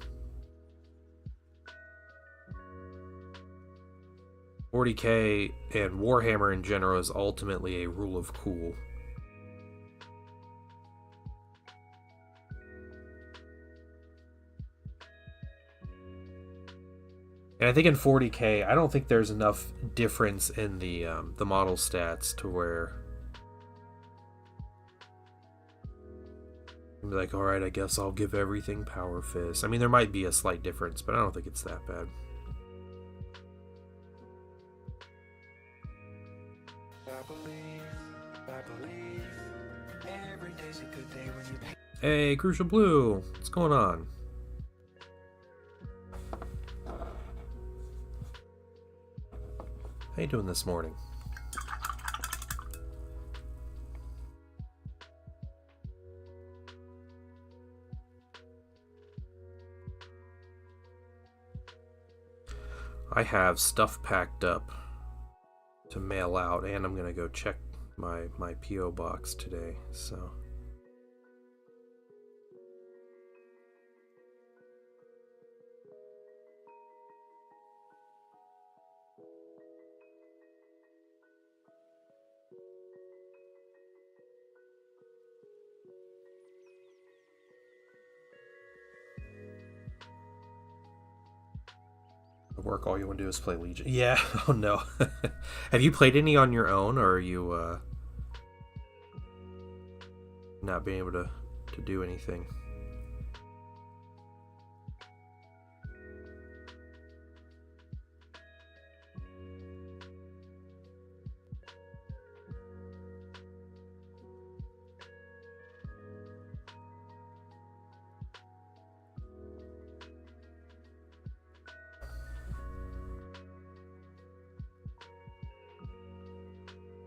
40k and Warhammer in general is ultimately a rule of cool. And I think in 40k, I don't think there's enough difference in the model stats to where I'm like, all right, I guess I'll give everything Power Fist. I mean, there might be a slight difference, but I don't think it's that bad. Hey, Crucial Blue, what's going on? How you doing this morning? I have stuff packed up to mail out, and I'm gonna go check my PO box today, so. Work, all you want to do is play Legion. Yeah, oh no. Have you played any on your own, or are you not being able to do anything?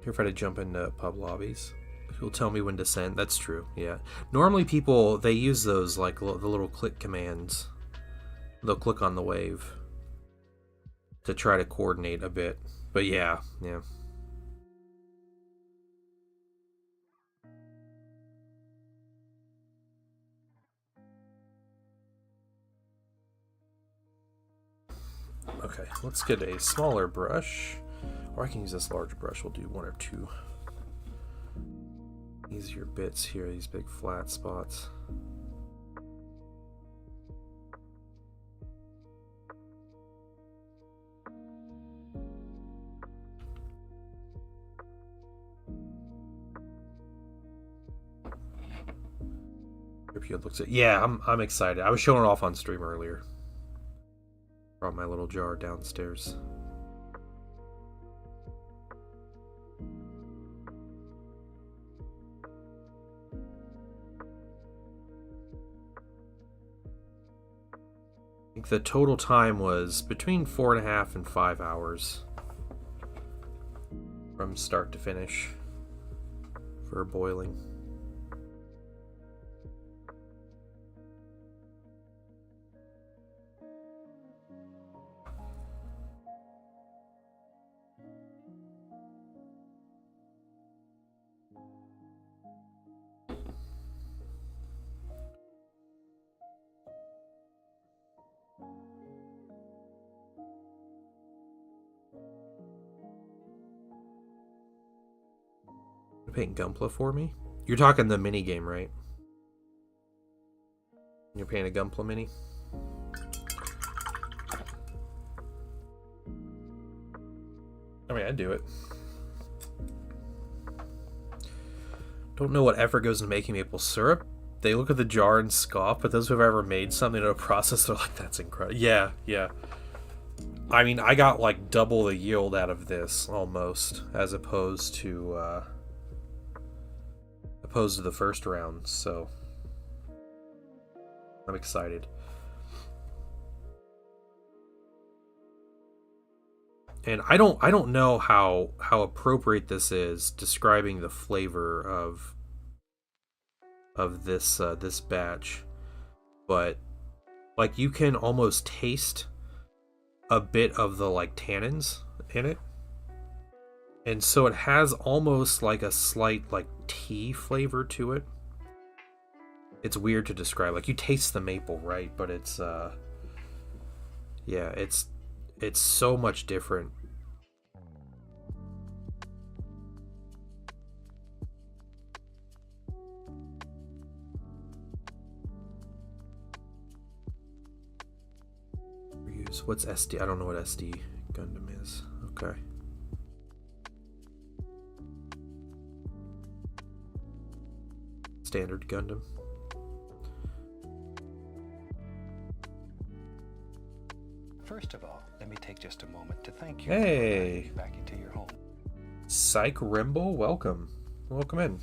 You're afraid to jump into pub lobbies. He'll tell me when to send. That's true, yeah. Normally people, they use those, like, the little click commands. They'll click on the wave to try to coordinate a bit. But yeah. Okay, let's get a smaller brush. Or I can use this large brush. We'll do one or two easier bits here, these big flat spots. Looks at, yeah, I'm excited. I was showing it off on stream earlier. Brought my little jar downstairs. I think the total time was between 4.5 and 5 hours from start to finish for boiling. Paint Gunpla for me? You're talking the mini game, right? You're painting a Gunpla mini? I mean, I'd do it. Don't know what effort goes into making maple syrup. They look at the jar and scoff, but those who've ever made something in a process, they're like, that's incredible. Yeah, yeah. I mean, I got like double the yield out of this, almost, as opposed to the first round, so I'm excited. And I don't know how appropriate this is describing the flavor of this this batch, but like you can almost taste a bit of the like tannins in it. And so it has almost like a slight like tea flavor to it. It's weird to describe. Like you taste the maple, right? But it's yeah, it's so much different. What's SD? I don't know what SD Gundam is. Okay. Standard Gundam. First of all, let me take just a moment to thank you Hey. for back into your home. Psych Rimble, welcome. Welcome in.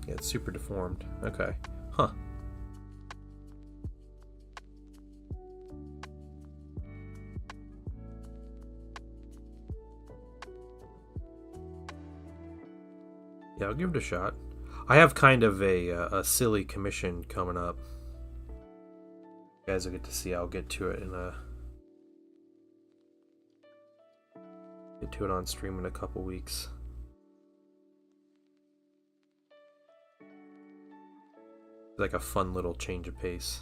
Yeah, it's super deformed. Okay. Huh. Yeah, I'll give it a shot. I have kind of a silly commission coming up. You guys will get to see. I'll get to it on stream in a couple weeks. Like a fun little change of pace.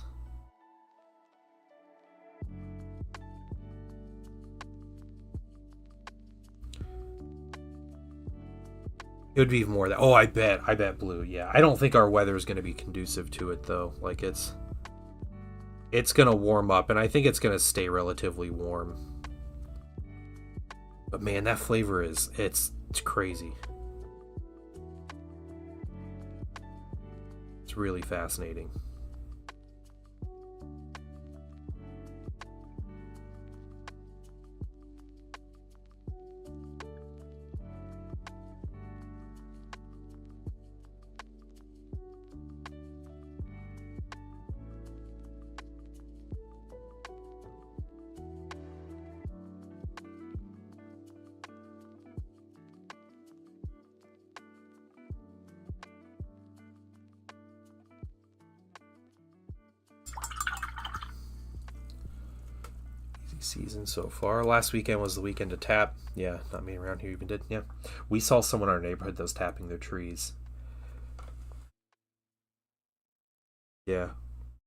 It would be even more that. Oh, I bet blue. Yeah, I don't think our weather is going to be conducive to it though. Like it's going to warm up, and I think it's going to stay relatively warm. But man, that flavor is it's crazy. It's really fascinating. Season so far. Last weekend was the weekend to tap. Yeah, not me around here even did. Yeah, we saw someone in our neighborhood that was tapping their trees. Yeah,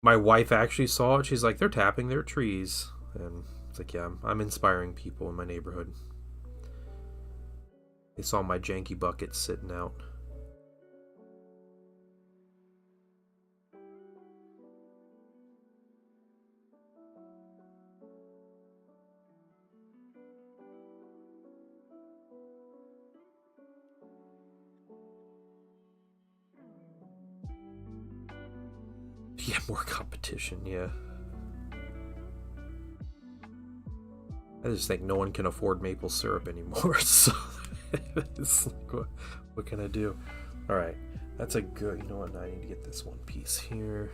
my wife actually saw it. She's like, they're tapping their trees, and it's like, yeah, I'm inspiring people in my neighborhood. They saw my janky bucket sitting out. Yeah, more competition, yeah. I just think no one can afford maple syrup anymore. So it's like, what can I do? All right, that's a good. You know what? Now I need to get this one piece here.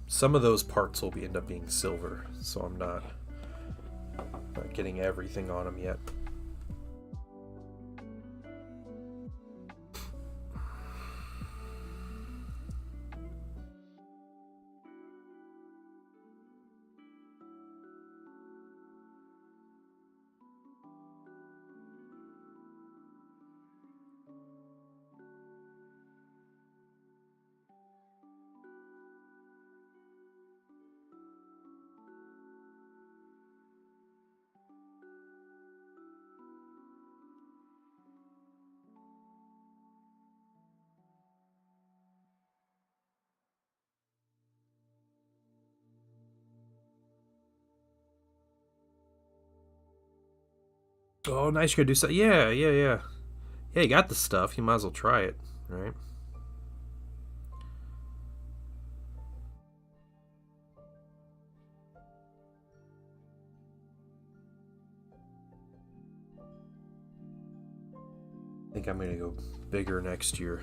Some of those parts will end up being silver, so I'm not getting everything on them yet. Oh, nice. You're gonna do so. Yeah. Yeah, you got the stuff. You might as well try it, right? I think I'm gonna go bigger next year.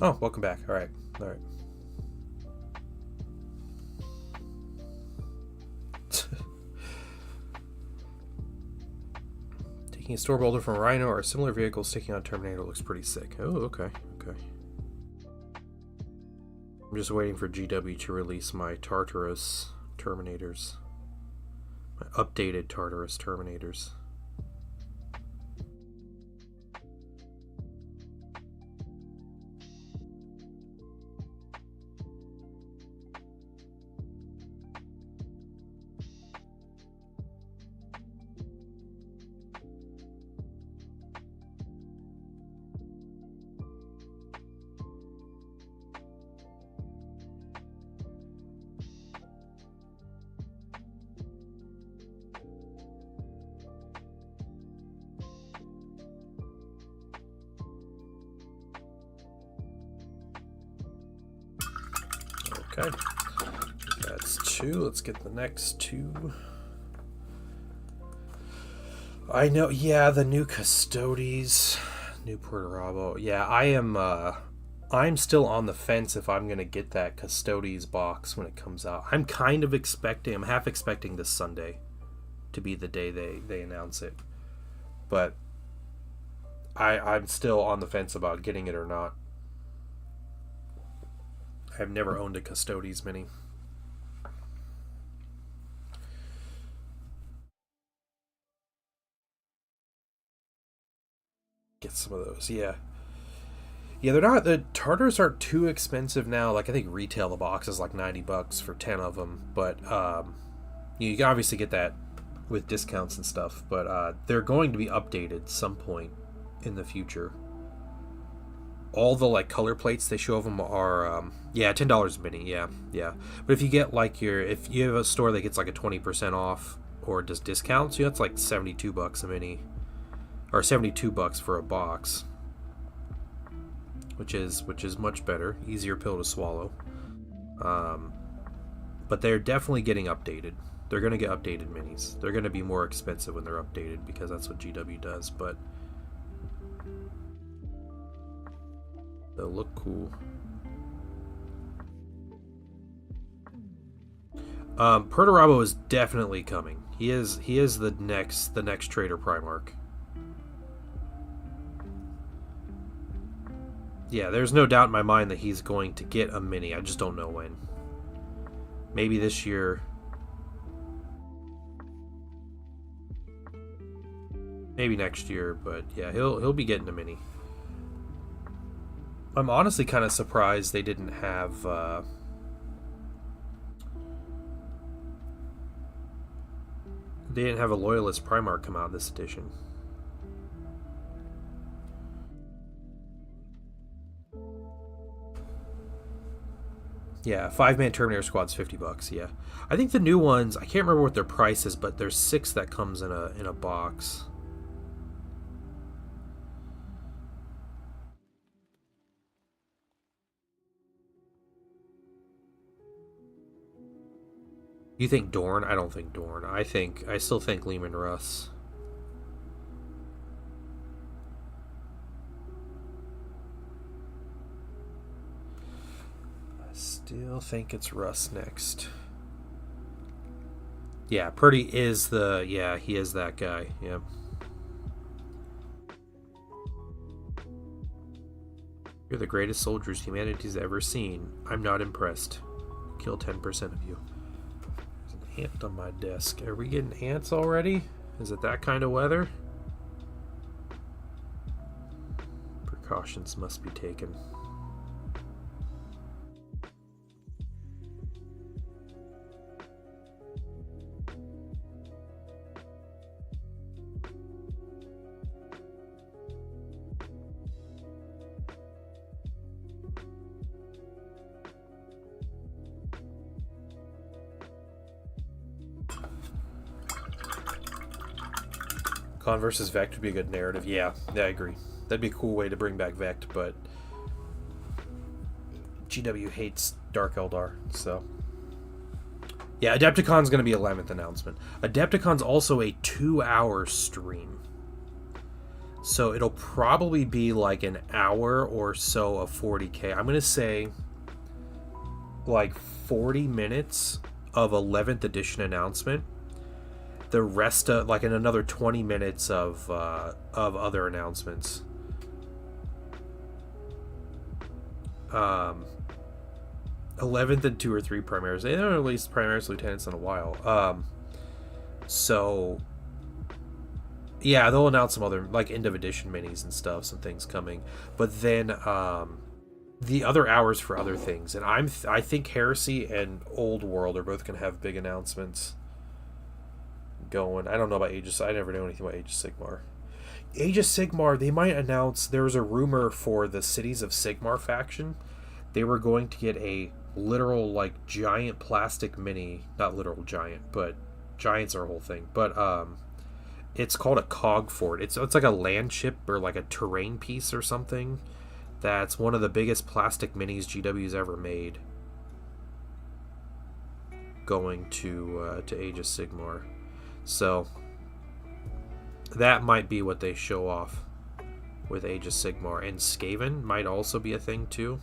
Oh, welcome back. All right. Taking a store builder from Rhino or similar vehicles taking on Terminator looks pretty sick. Oh, okay. I'm just waiting for GW to release my Tartarus Terminators. My updated Tartarus Terminators. Okay, that's two. Let's get the next two. I know, yeah, the new Custodes, new Perturabo. Yeah, I'm still on the fence if I'm gonna get that Custodes box when it comes out. I'm half expecting this Sunday to be the day they announce it. But I'm still on the fence about getting it or not. I've never owned a Custodes Mini. Get some of those, yeah. Yeah, the Tartars aren't too expensive now. Like, I think retail the box is like $90 for 10 of them. But you can obviously get that with discounts and stuff. But they're going to be updated some point in the future. All the like color plates they show of them are $10 a mini, yeah. But if you get like if you have a store that gets like a 20% off or does discounts, it's like $72 a mini, or $72 for a box, which is much better, easier pill to swallow. But they're definitely getting updated. They're going to get updated minis. They're going to be more expensive when they're updated because that's what GW does, but they'll look cool. Perturabo is definitely coming. He is the next Trader Primarch. Yeah, there's no doubt in my mind that he's going to get a mini. I just don't know when. Maybe this year. Maybe next year, but yeah, he'll be getting a mini. I'm honestly kind of surprised they didn't have a Loyalist Primarch come out this edition. Yeah, 5-man Terminator Squad's $50. Yeah, I think the new ones, I can't remember what their price is, but there's 6 that comes in a box. You think Dorn? I don't think Dorn. I still think Leman Russ. Still think it's Russ next. Yeah, Purdy is he is that guy. Yep. You're the greatest soldiers humanity's ever seen. I'm not impressed. Kill 10% of you. There's an ant on my desk. Are we getting ants already? Is it that kind of weather? Precautions must be taken. Khan versus Vect would be a good narrative. Yeah, I agree. That'd be a cool way to bring back Vect, but GW hates Dark Eldar, so. Yeah, Adepticon's going to be 11th announcement. Adepticon's also a 2-hour stream. So it'll probably be like an hour or so of 40k. I'm going to say like 40 minutes of 11th edition announcement. The rest of like in another 20 minutes of other announcements. 11th and 2 or 3 primaries. They haven't released primaries lieutenants in a while. So yeah, they'll announce some other like end of edition minis and stuff, some things coming. But then the other hours for other things, and I think Heresy and Old World are both gonna have big announcements going. I don't know about Age of I never know anything about Age of Sigmar. Age of Sigmar, they might announce, there was a rumor for the Cities of Sigmar faction. They were going to get a literal like giant plastic mini, not literal giant, but giants are a whole thing. But it's called a cog fort. It's like a land ship or like a terrain piece or something. That's one of the biggest plastic minis GW's ever made. Going to Age of Sigmar. So that might be what they show off with Age of Sigmar. And Skaven might also be a thing too.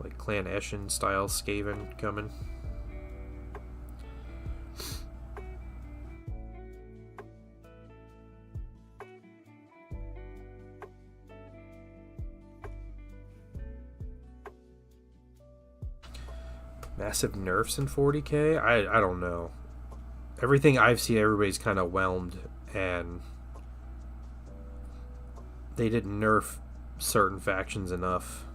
Like Clan Eshin style Skaven coming. Massive nerfs in 40k? I don't know. Everything I've seen, everybody's kind of whelmed, and they didn't nerf certain factions enough.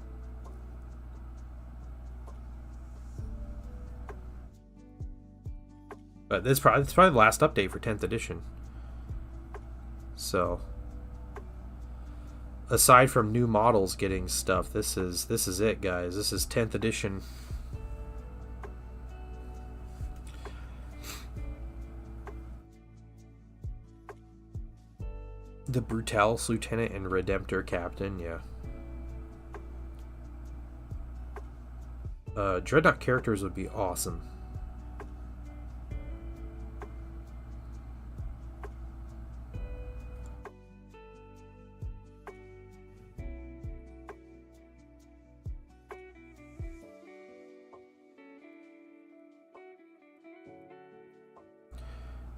But it's probably the last update for 10th edition. So, aside from new models getting stuff, this is it, guys. This is 10th edition. The Brutalis Lieutenant and Redemptor Captain, yeah. Dreadnought characters would be awesome.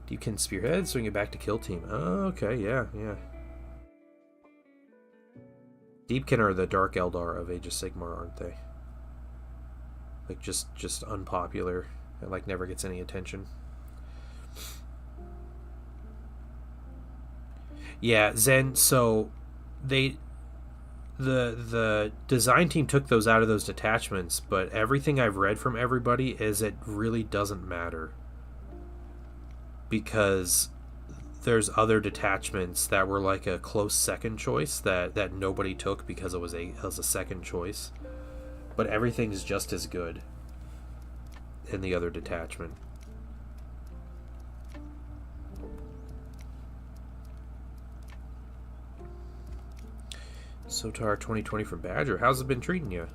Deepkin Spearhead, swing it back to kill team. Oh, okay, yeah. Deepkin are the Dark Eldar of Age of Sigmar, aren't they? Like, just unpopular and, like, never gets any attention. Yeah, Zen, so the design team took those out of those detachments, but everything I've read from everybody is it really doesn't matter. Because there's other detachments that were like a close second choice that nobody took because it was a second choice. But everything's just as good in the other detachment. Sotar 2020 from Badger. How's it been treating you?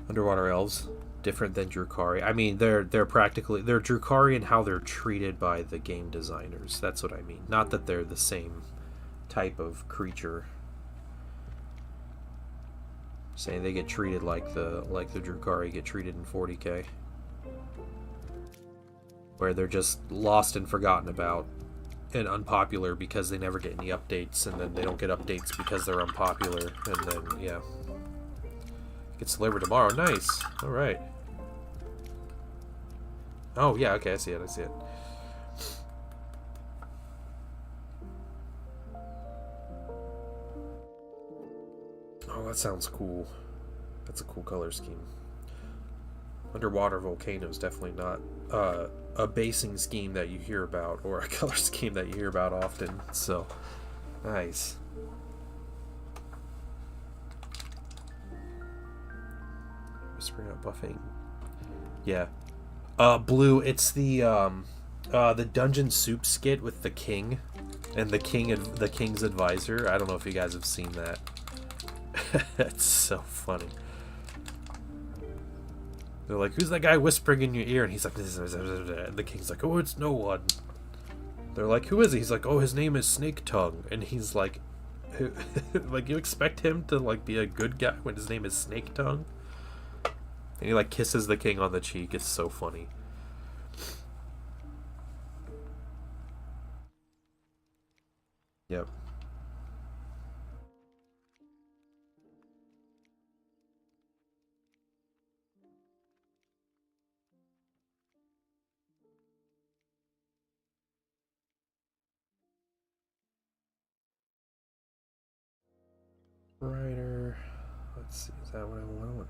Underwater elves, different than Drukhari. I mean, they're Drukhari in how they're treated by the game designers. That's what I mean. Not that they're the same type of creature. Saying they get treated like the Drukhari get treated in 40k, where they're just lost and forgotten about and unpopular because they never get any updates, and then they don't get updates because they're unpopular, and then yeah. Gets delivered tomorrow. Nice. All right. Oh yeah. Okay. I see it. Oh, that sounds cool. That's a cool color scheme. Underwater volcano is definitely not a basing scheme that you hear about, or a color scheme that you hear about often. So, nice. Whispering out buffing. Yeah. Blue, it's the Dungeon Soup skit with the king and the king's advisor. I don't know if you guys have seen that. That's so funny. They're like, who's that guy whispering in your ear? And he's like, and the king's like, oh, it's no one. They're like, who is he? He's like, oh, his name is Snake Tongue. And he's like, like, you expect him to like be a good guy when his name is Snake Tongue? And he like kisses the king on the cheek. It's so funny. Yep. Rider. Let's see, is that what I want? I want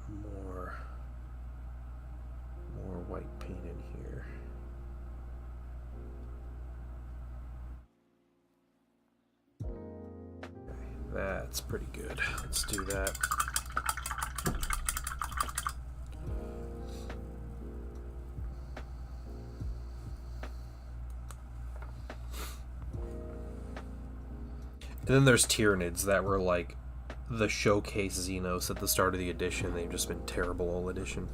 more white paint in here. Okay, that's pretty good. Let's do that. And then there's Tyranids that were like the showcase Xenos at the start of the edition. They've just been terrible all edition.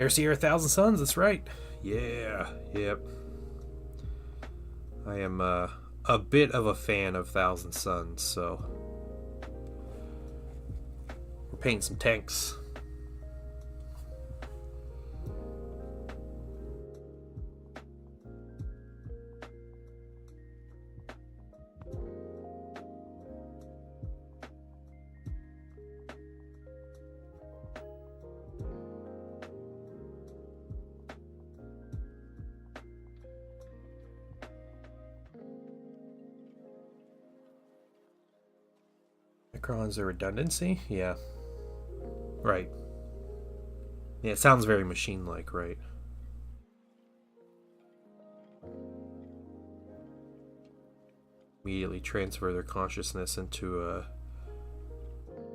Airseer 1,000 Suns, that's right. Yeah, yep. I am a bit of a fan of 1,000 Suns, so we're painting some tanks. Necrons are redundancy? Yeah. Right. Yeah, it sounds very machine-like, right? immediately transfer their consciousness into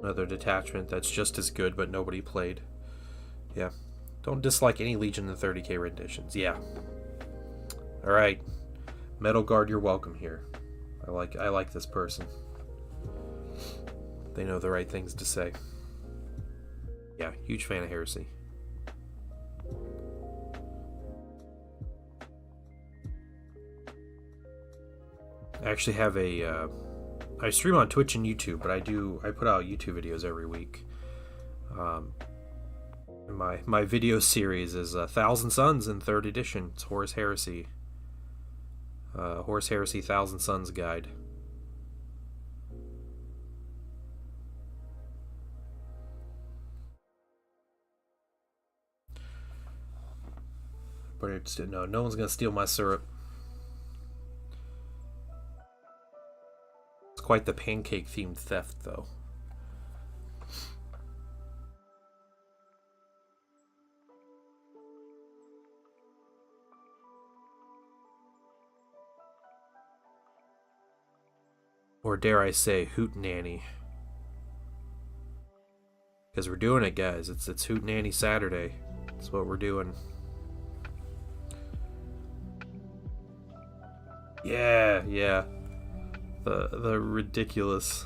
another detachment that's just as good, but nobody played. Yeah. Don't dislike any Legion of 30k renditions. Yeah. Alright. Metal Guard, you're welcome here. I like this person. They know the right things to say. Yeah, huge fan of Heresy. I actually have I stream on Twitch and YouTube, but I put out YouTube videos every week. My video series is Thousand Suns in 3rd edition. It's Horus Heresy. Horus Heresy Thousand Suns Guide. But it's, no one's gonna steal my syrup. It's quite the pancake themed theft, though. Or dare I say, Hoot Nanny. Because we're doing it, guys. It's Hoot Nanny Saturday. That's what we're doing. Yeah, yeah. The ridiculous.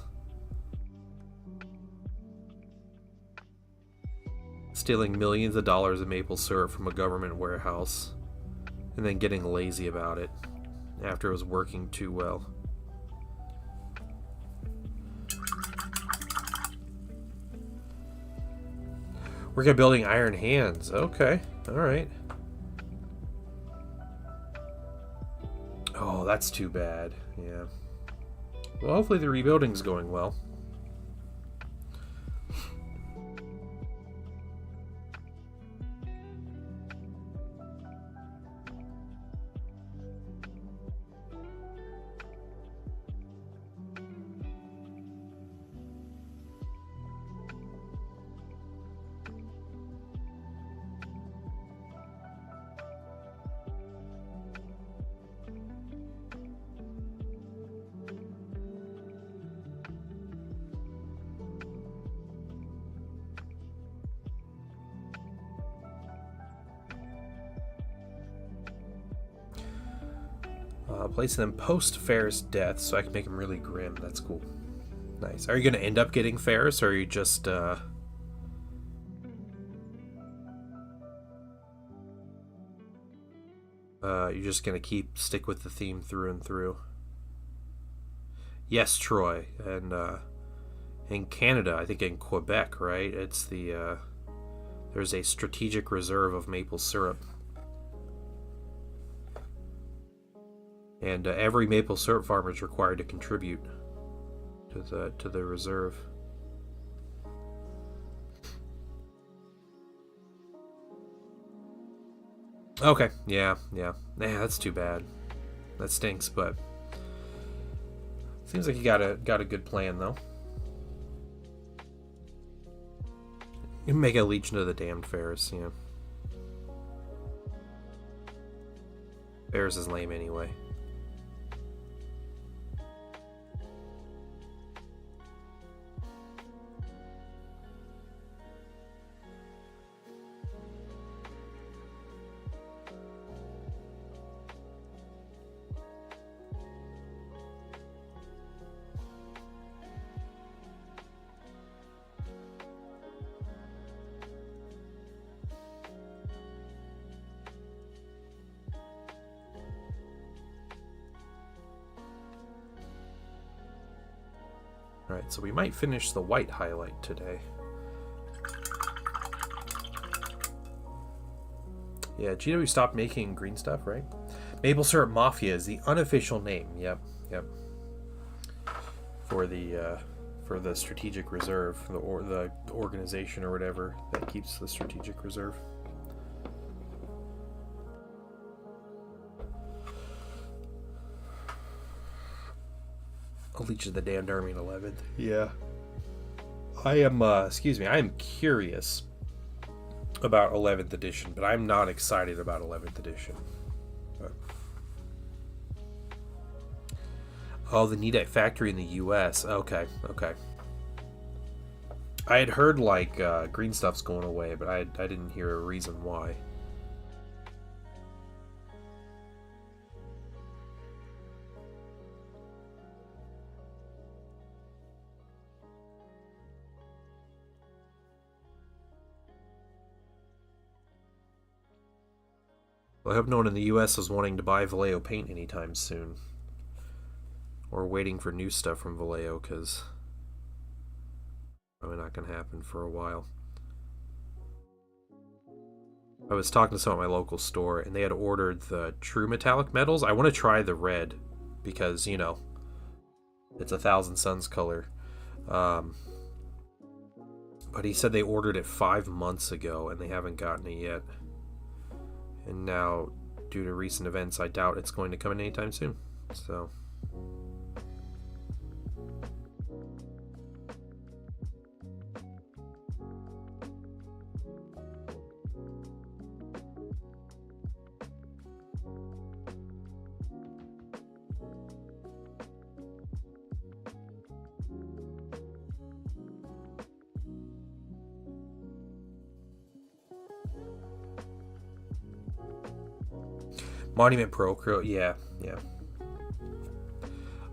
Stealing millions of dollars of maple syrup from a government warehouse. And then getting lazy about it. After it was working too well. We're gonna building Iron Hands. Okay, alright. Oh, that's too bad. Yeah. Well, hopefully the rebuilding's going well. Place them post Ferris' death so I can make him really grim. That's cool. Nice. Are you going to end up getting Ferris, or are you just you're just going to stick with the theme through and through? Yes, Troy. And in Canada, I think in Quebec, right? It's the there's a strategic reserve of maple syrup. And every maple syrup farmer is required to contribute to the reserve. Okay, yeah. That's too bad. That stinks, but seems like you got a good plan though. You can make a Legion of the Damned Ferris, yeah. Ferris is lame anyway. Alright, so we might finish the white highlight today. Yeah, GW stopped making green stuff, right? Maple Syrup Mafia is the unofficial name. Yep. For the strategic reserve, the organization or whatever that keeps the strategic reserve. Legion of the Damned Army in 11th. Yeah. I am curious about 11th edition, but I'm not excited about 11th edition. Oh, the Nidec factory in the U.S. Okay, okay. I had heard like green stuff's going away, but I didn't hear a reason why. Well, I hope no one in the U.S. is wanting to buy Vallejo paint anytime soon. Or waiting for new stuff from Vallejo, because probably not going to happen for a while. I was talking to someone at my local store, and they had ordered the true metallic metals. I want to try the red, because, you know, it's 1,000 Suns color. But he said they ordered it 5 months ago, and they haven't gotten it yet. And now, due to recent events, I doubt it's going to come in anytime soon. So... Monument Pro-Acryl, yeah.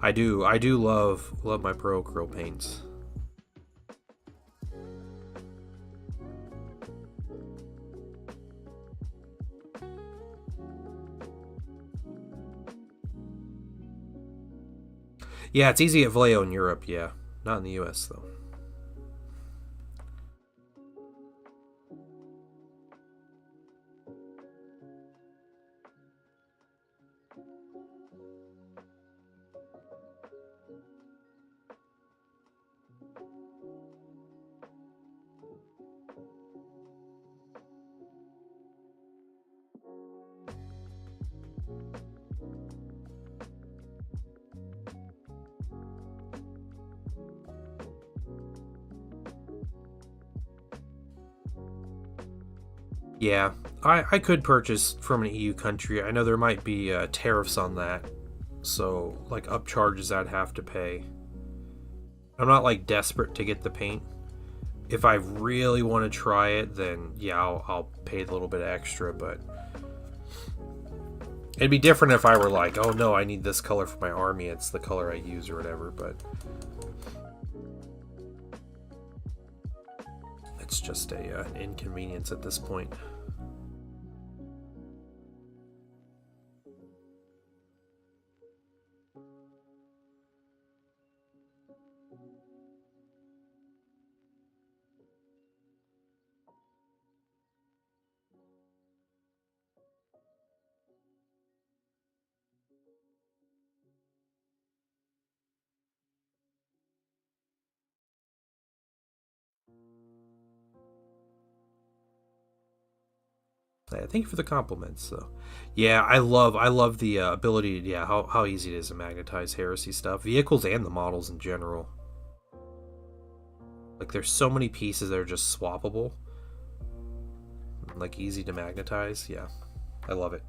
I do love my Pro-Acryl paints. Yeah, it's easy at Vallejo in Europe, yeah. Not in the US, though. Yeah, I could purchase from an EU country. I know there might be tariffs on that, so like upcharges I'd have to pay. I'm not like desperate to get the paint. If I really want to try it, then yeah, I'll pay a little bit extra, but it'd be different if I were like, oh no, I need this color for my army, it's the color I use or whatever, but it's just an inconvenience at this point. Yeah, thank you for the compliments. So, yeah, I love the ability. Yeah, how easy it is to magnetize heresy stuff, vehicles and the models in general. Like, there's so many pieces that are just swappable, like easy to magnetize. Yeah, I love it.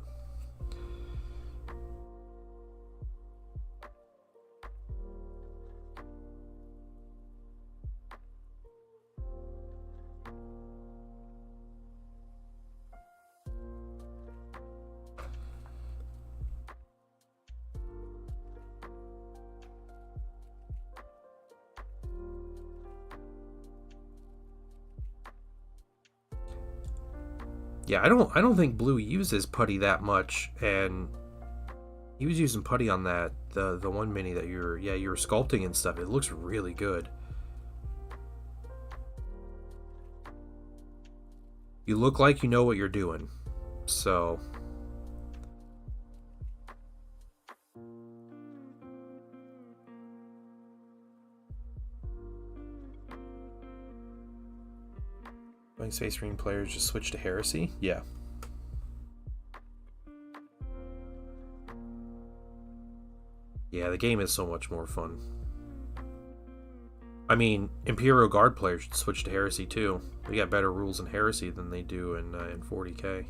Yeah, I don't think Blue uses putty that much, and he was using putty on that the one mini that you were sculpting and stuff. It looks really good. You look like you know what you're doing. So Space Marine players just switch to Heresy? Yeah. Yeah, the game is so much more fun. I mean, Imperial Guard players should switch to Heresy too. They got better rules in Heresy than they do in 40k.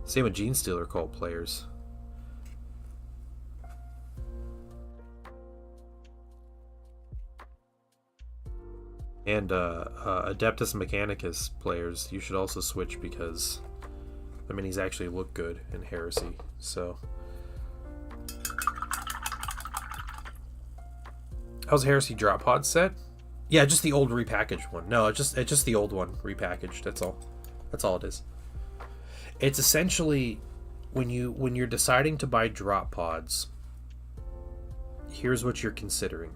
Same with Genestealer cult players. and Adeptus Mechanicus players, you should also switch because the minis actually look good in Heresy. So, how's Heresy drop pod set? Yeah, just the old repackaged one. No, it's just the old one repackaged. That's all. That's all it is. It's essentially when you're deciding to buy drop pods. Here's what you're considering.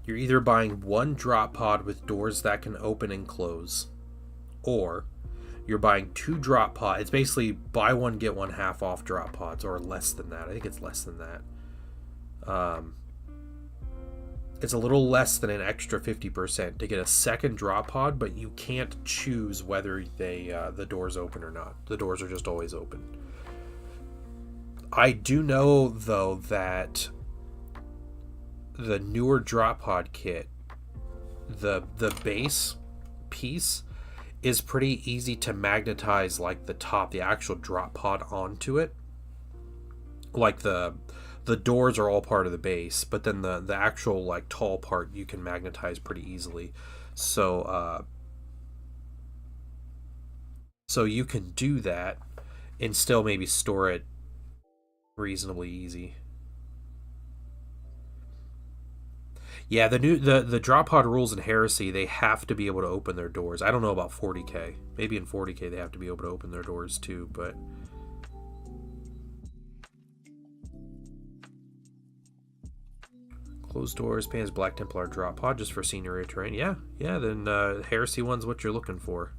You're either buying one drop pod with doors that can open and close, or you're buying two drop pods. It's basically buy one get one half off drop pods, or less than that. I think it's less than that. It's a little less than an extra 50% to get a second drop pod, but you can't choose whether the doors open or not. The doors are just always open. I do know though that the newer drop pod kit, the base piece is pretty easy to magnetize, like the actual drop pod onto it. Like the doors are all part of the base, but then the actual like tall part you can magnetize pretty easily. So you can do that and still maybe store it reasonably easy. Yeah, the drop pod rules in Heresy, they have to be able to open their doors. I don't know about 40k. Maybe in 40k they have to be able to open their doors too, but closed doors, Pan's Black Templar drop pod just for senior terrain. Yeah, then Heresy one's what you're looking for.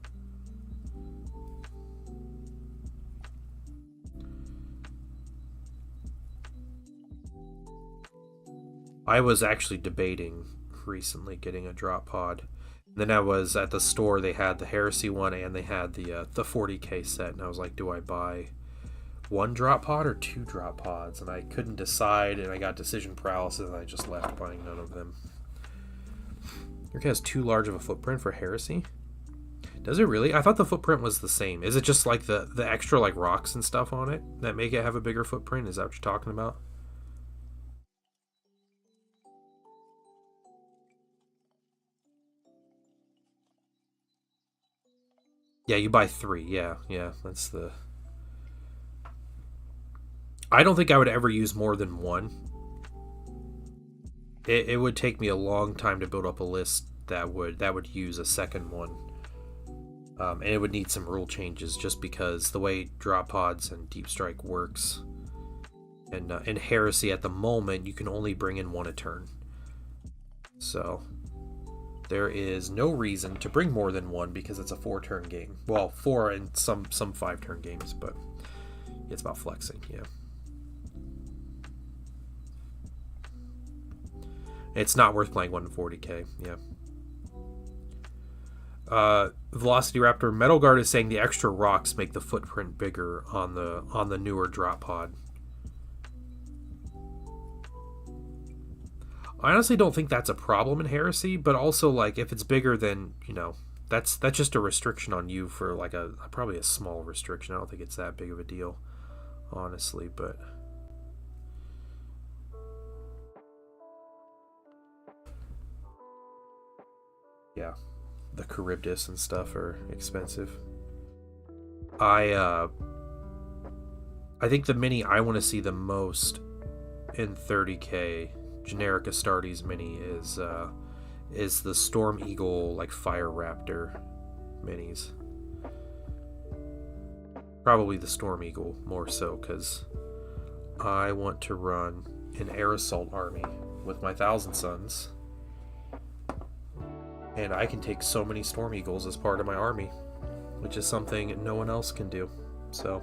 I was actually debating recently getting a drop pod. Then I was at the store, they had the Heresy one and they had the 40k set, and I was like, do I buy one drop pod or two drop pods? And I couldn't decide, and I got decision paralysis, and I just left buying none of them. Your kit has too large of a footprint for Heresy? Does it really? I thought the footprint was the same. Is it just like the extra like rocks and stuff on it that make it have a bigger footprint? Is that what you're talking about? Yeah, you buy 3. Yeah, that's the... I don't think I would ever use more than one. It would take me a long time to build up a list that would use a second one. And it would need some rule changes just because the way drop pods and Deep Strike works. And in Heresy at the moment, you can only bring in one a turn. So there is no reason to bring more than one because it's a 4-turn game. Well, 4 and some 5-turn games, but it's about flexing, yeah. It's not worth playing 1 in 40k, yeah. Velocity Raptor Metal Guard is saying the extra rocks make the footprint bigger on the newer drop pod. I honestly don't think that's a problem in Heresy, but also like if it's bigger, then that's just a restriction on you for like probably a small restriction. I don't think it's that big of a deal, honestly, but yeah, the Charybdis and stuff are expensive. I think the mini I want to see the most in 30k generic Astartes mini is the Storm Eagle like Fire Raptor minis. Probably the Storm Eagle more so because I want to run an air assault army with my Thousand Sons, and I can take so many Storm Eagles as part of my army, which is something no one else can do. So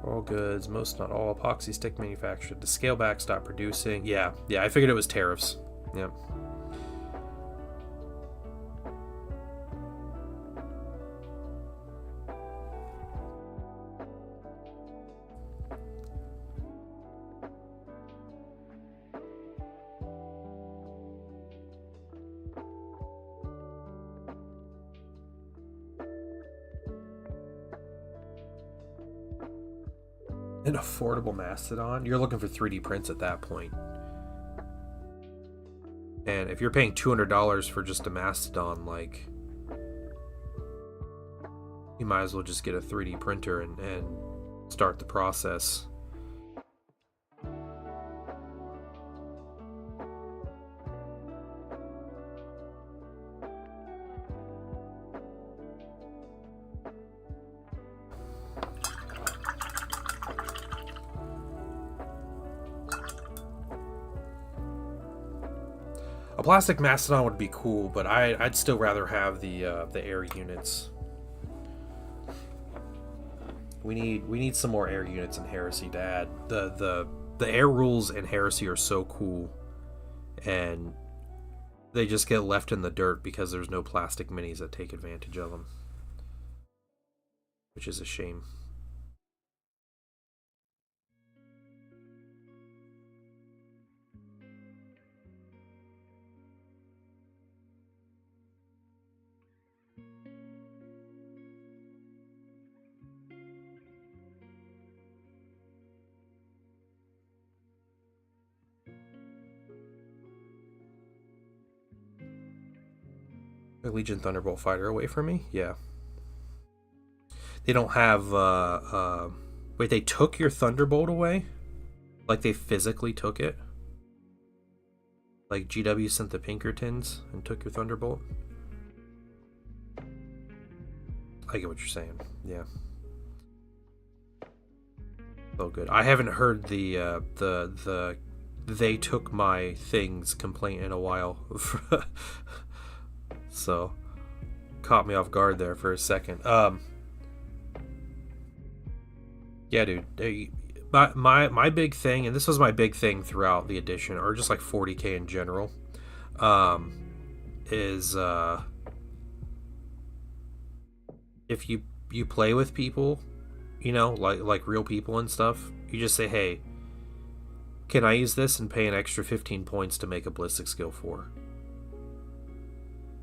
all goods, most not all epoxy stick manufactured to scale back, stop producing. Yeah, I figured it was tariffs. Yep. An affordable Mastodon? You're looking for 3D prints at that point. And And if you're paying $200 for just a Mastodon, like, you might as well just get a 3D printer and start the process. A plastic Mastodon would be cool, but I'd still rather have the air units. We need some more air units in Heresy to add. The air rules in Heresy are so cool, and they just get left in the dirt because there's no plastic minis that take advantage of them, which is a shame. Legion Thunderbolt fighter away from me? Yeah. They don't have, wait, they took your Thunderbolt away? Like they physically took it? Like GW sent the Pinkertons and took your Thunderbolt? I get what you're saying, yeah. Oh good. I haven't heard the they took my things complaint in a while. So, caught me off guard there for a second. Yeah, dude. My big thing, and this was my big thing throughout the edition, or just like 40k in general, is if you play with people, you know, like real people and stuff, you just say, hey, can I use this and pay an extra 15 points to make a ballistic skill 4?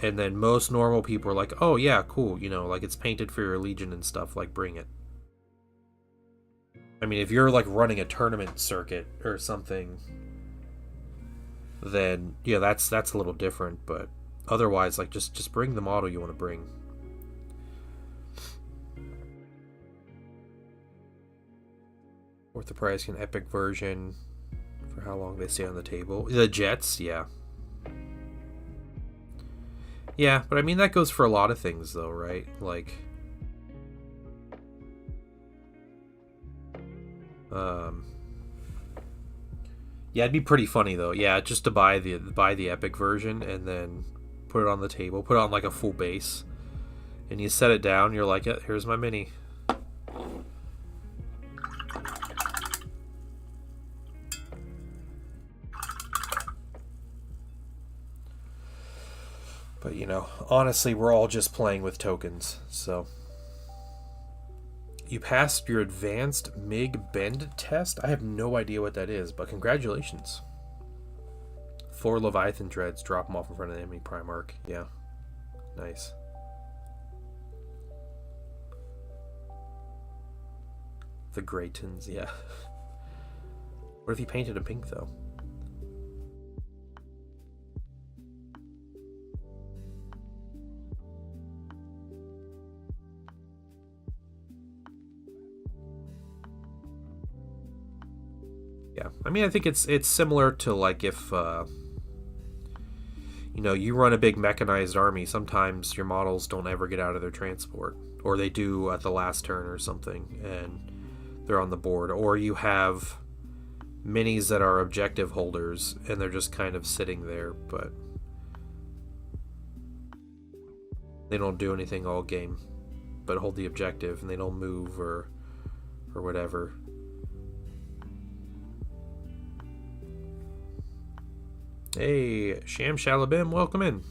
And then most normal people are like, oh yeah, cool, you know, like it's painted for your Legion and stuff, like bring it. I mean, if you're like running a tournament circuit or something, then yeah, that's a little different, but otherwise, like just bring the model you want to bring. Worth the price, an epic version for how long they stay on the table. The jets, yeah. Yeah, but I mean, that goes for a lot of things, though, right? Like, yeah, it'd be pretty funny, though. Yeah, just to buy the epic version and then put it on the table, put it on like a full base, and you set it down. You're like, yeah, here's my mini. But, you know, honestly, we're all just playing with tokens, so. You passed your advanced MiG bend test? I have no idea what that is, but congratulations. 4 Leviathan Dreads, drop them off in front of the enemy Primarch. Yeah, nice. The Greytons, yeah. What if he painted in pink, though? Yeah, I mean, I think it's similar to like if you know, you run a big mechanized army. Sometimes your models don't ever get out of their transport, or they do at the last turn or something, and they're on the board. Or you have minis that are objective holders, and they're just kind of sitting there, but they don't do anything all game, but hold the objective, and they don't move or whatever. Hey, Sham Shalabim, welcome in.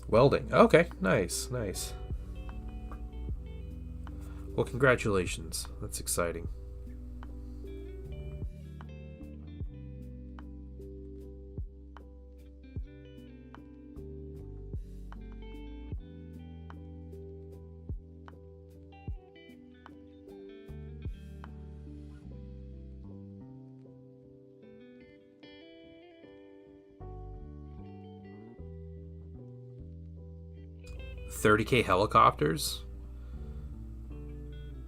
Welding. Okay, nice, nice. Well, congratulations. That's exciting. 30k helicopters.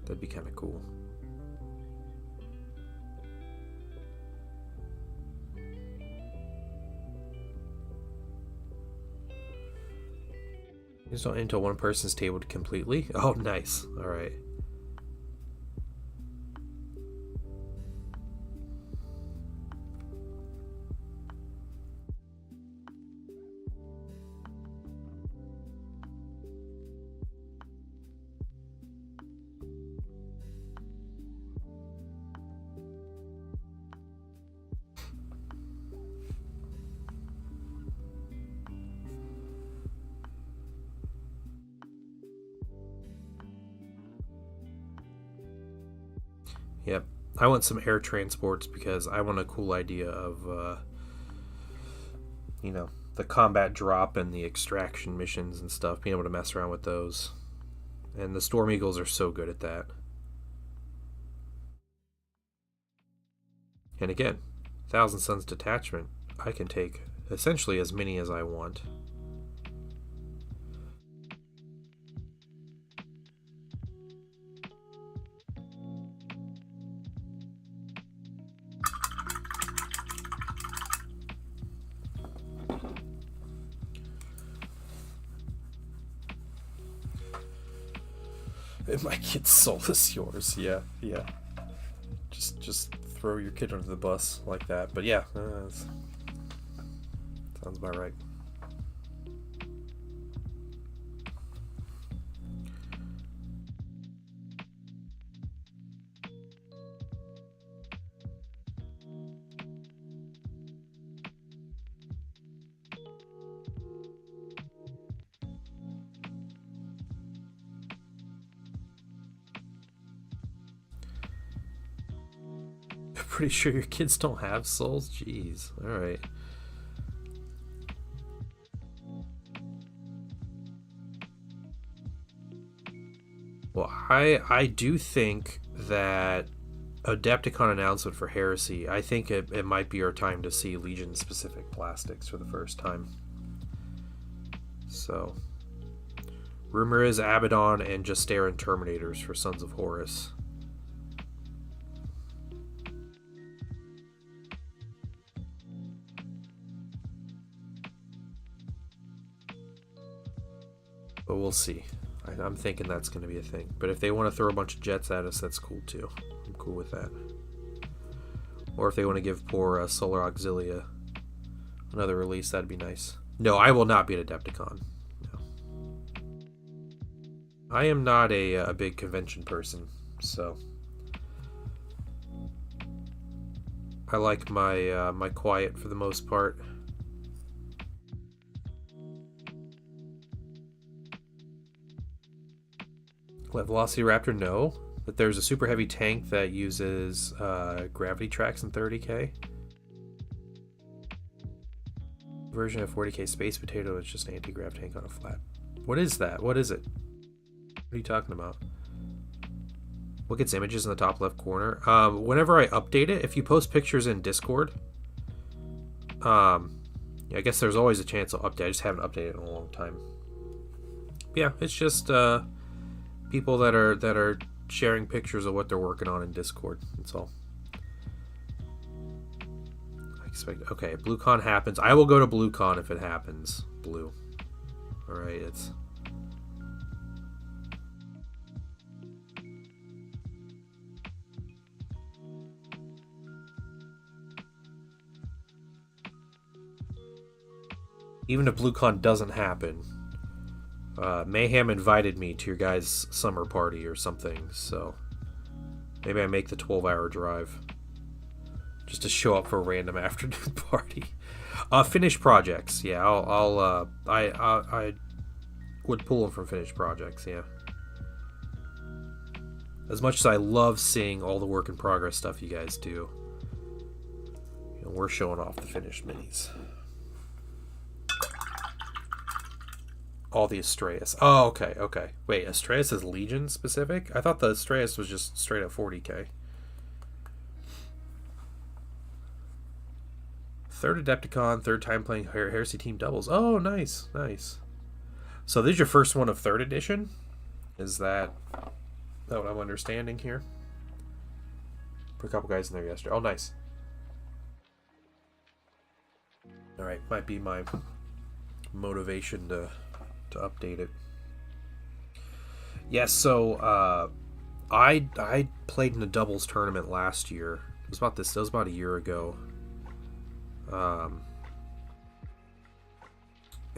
That'd be kind of cool. Just don't until one person's tabled completely. Oh, nice. All right. Yep. I want some air transports because I want a cool idea of, you know, the combat drop and the extraction missions and stuff, being able to mess around with those. And the Storm Eagles are so good at that. And again, Thousand Suns detachment, I can take essentially as many as I want. My kid's soul is yours. Yeah. Just throw your kid under the bus like that. But yeah, sounds about right. Pretty sure your kids don't have souls? Jeez. Alright. Well, I do think that Adepticon announcement for Heresy, I think it might be our time to see Legion-specific plastics for the first time. So, rumor is Abaddon and Justaerin Terminators for Sons of Horus. But we'll see. I'm thinking that's going to be a thing. But if they want to throw a bunch of jets at us, that's cool too. I'm cool with that. Or if they want to give poor Solar Auxilia another release, that'd be nice. No, I will not be at Adepticon. No. I am not a big convention person, so I like my my quiet for the most part. Let Velociraptor know that there's a super heavy tank that uses gravity tracks in 30k. Version of 40k Space Potato is just an anti-grav tank on a flat. What is that? What is it? What are you talking about? What gets images in the top left corner? Whenever I update it, if you post pictures in Discord, I guess there's always a chance I'll update. I just haven't updated in a long time. But yeah, it's just people that are sharing pictures of what they're working on in Discord. That's all. I expect. Okay, BlueCon happens. I will go to BlueCon if it happens. Blue. All right, it's. Even if BlueCon doesn't happen, Mayhem invited me to your guys' summer party or something, so maybe I make the 12-hour drive just to show up for a random afternoon party. Finished projects, yeah. I would pull them from finished projects, yeah. As much as I love seeing all the work in progress stuff you guys do, you know, we're showing off the finished minis. All the Astraeus. Oh, okay. Wait, Astraeus is Legion specific? I thought the Astraeus was just straight up 40k. Third Adepticon, third time playing Heresy team doubles. Oh, nice. So this is your first one of 3rd edition? Is that what I'm understanding here? Put a couple guys in there yesterday. Oh, nice. Alright, might be my motivation to update it. Yes, so I played in a doubles tournament last year. It was about a year ago.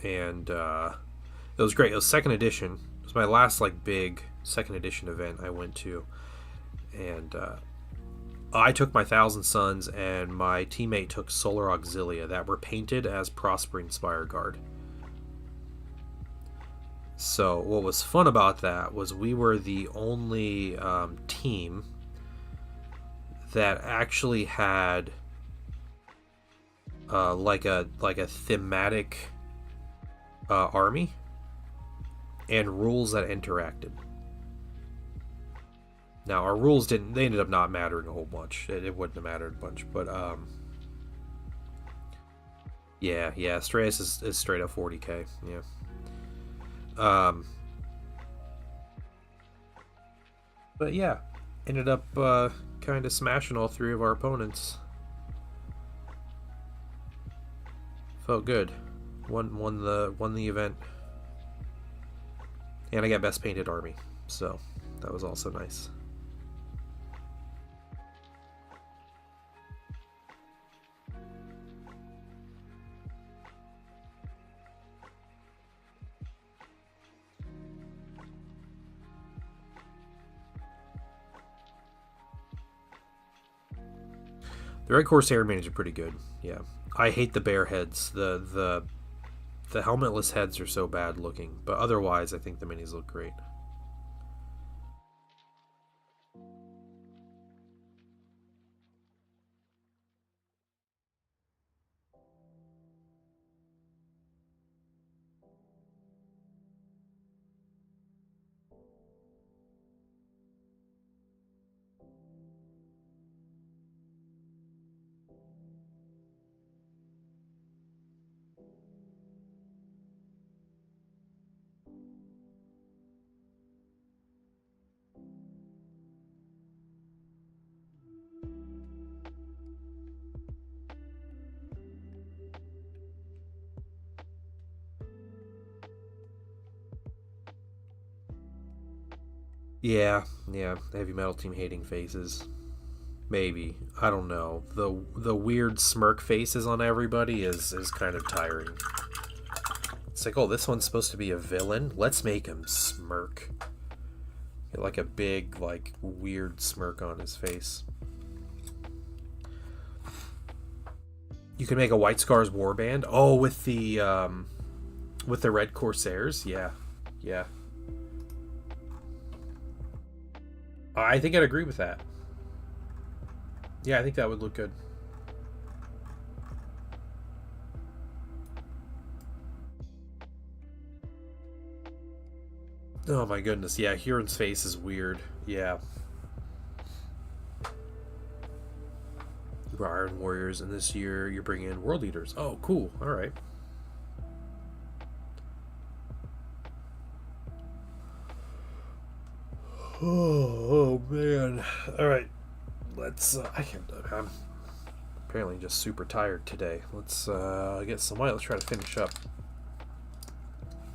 And it was great. It was 2nd edition. It was my last like big 2nd edition event I went to. And I took my Thousand Suns, and my teammate took Solar Auxilia that were painted as Prospering Spire Guard. So what was fun about that was we were the only team that actually had like a thematic army and rules that interacted. Now our rules they ended up not mattering a whole bunch. It wouldn't have mattered a bunch, but yeah, Strayus is straight up 40k. Yeah. But yeah, ended up kind of smashing all 3 of our opponents. Felt good. Won the event, and I got best painted army, so that was also nice. The Red Corsair minis are pretty good. Yeah, I hate the bear heads. The helmetless heads are so bad looking, but otherwise I think the minis look great. Yeah, heavy metal team hating faces. Maybe. I don't know. The weird smirk faces on everybody is kind of tiring. It's like, oh, this one's supposed to be a villain? Let's make him smirk. Get like a big, like, weird smirk on his face. You can make a White Scars warband. Oh, with the Red Corsairs? Yeah. I think I'd agree with that. Yeah, I think that would look good. Oh my goodness, yeah, Huron's face is weird. Yeah. You're Iron Warriors, and this year you're bringing in World Eaters. Oh, cool. Alright. Oh man. Alright. Let's I'm apparently just super tired today. Let's get some white. Let's try to finish up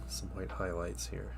some white highlights here.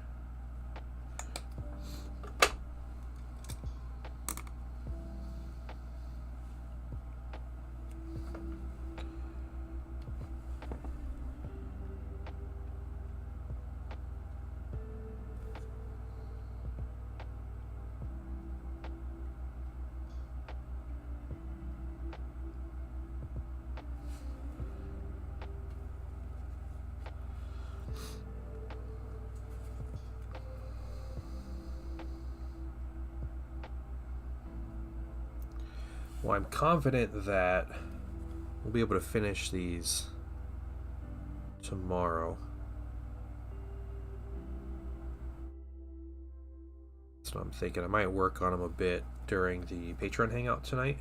Well, I'm confident that we'll be able to finish these tomorrow. That's what I'm thinking. I might work on them a bit during the Patreon hangout tonight.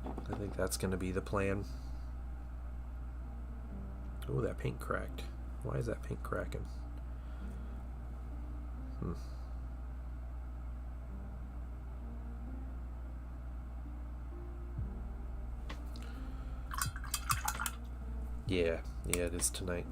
I think that's going to be the plan. Oh, that paint cracked. Why is that paint cracking? Yeah, it is tonight.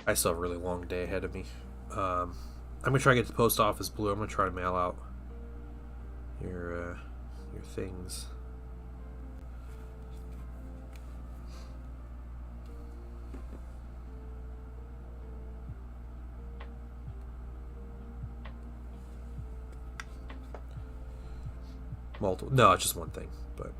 I still have a really long day ahead of me. I'm gonna try to get to the post office, Blue. I'm gonna try to mail out your things. Multiple? No, it's just one thing, but.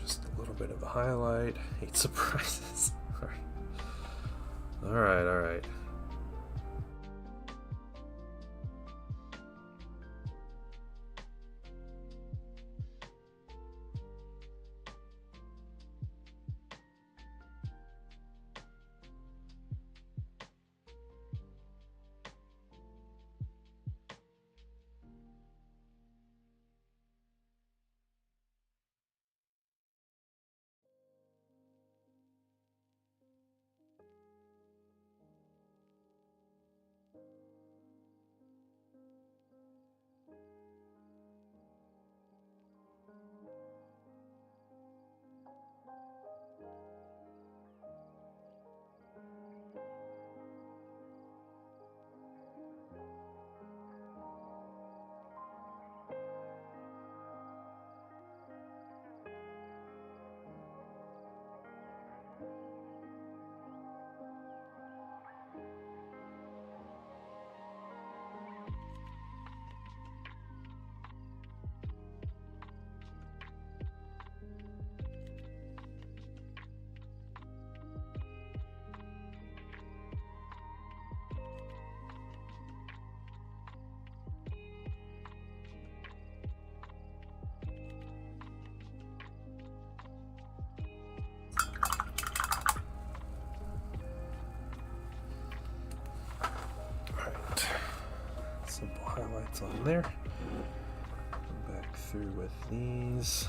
Just a little bit of a highlight. 8 surprises. All right. Simple highlights on there. Come back through with these.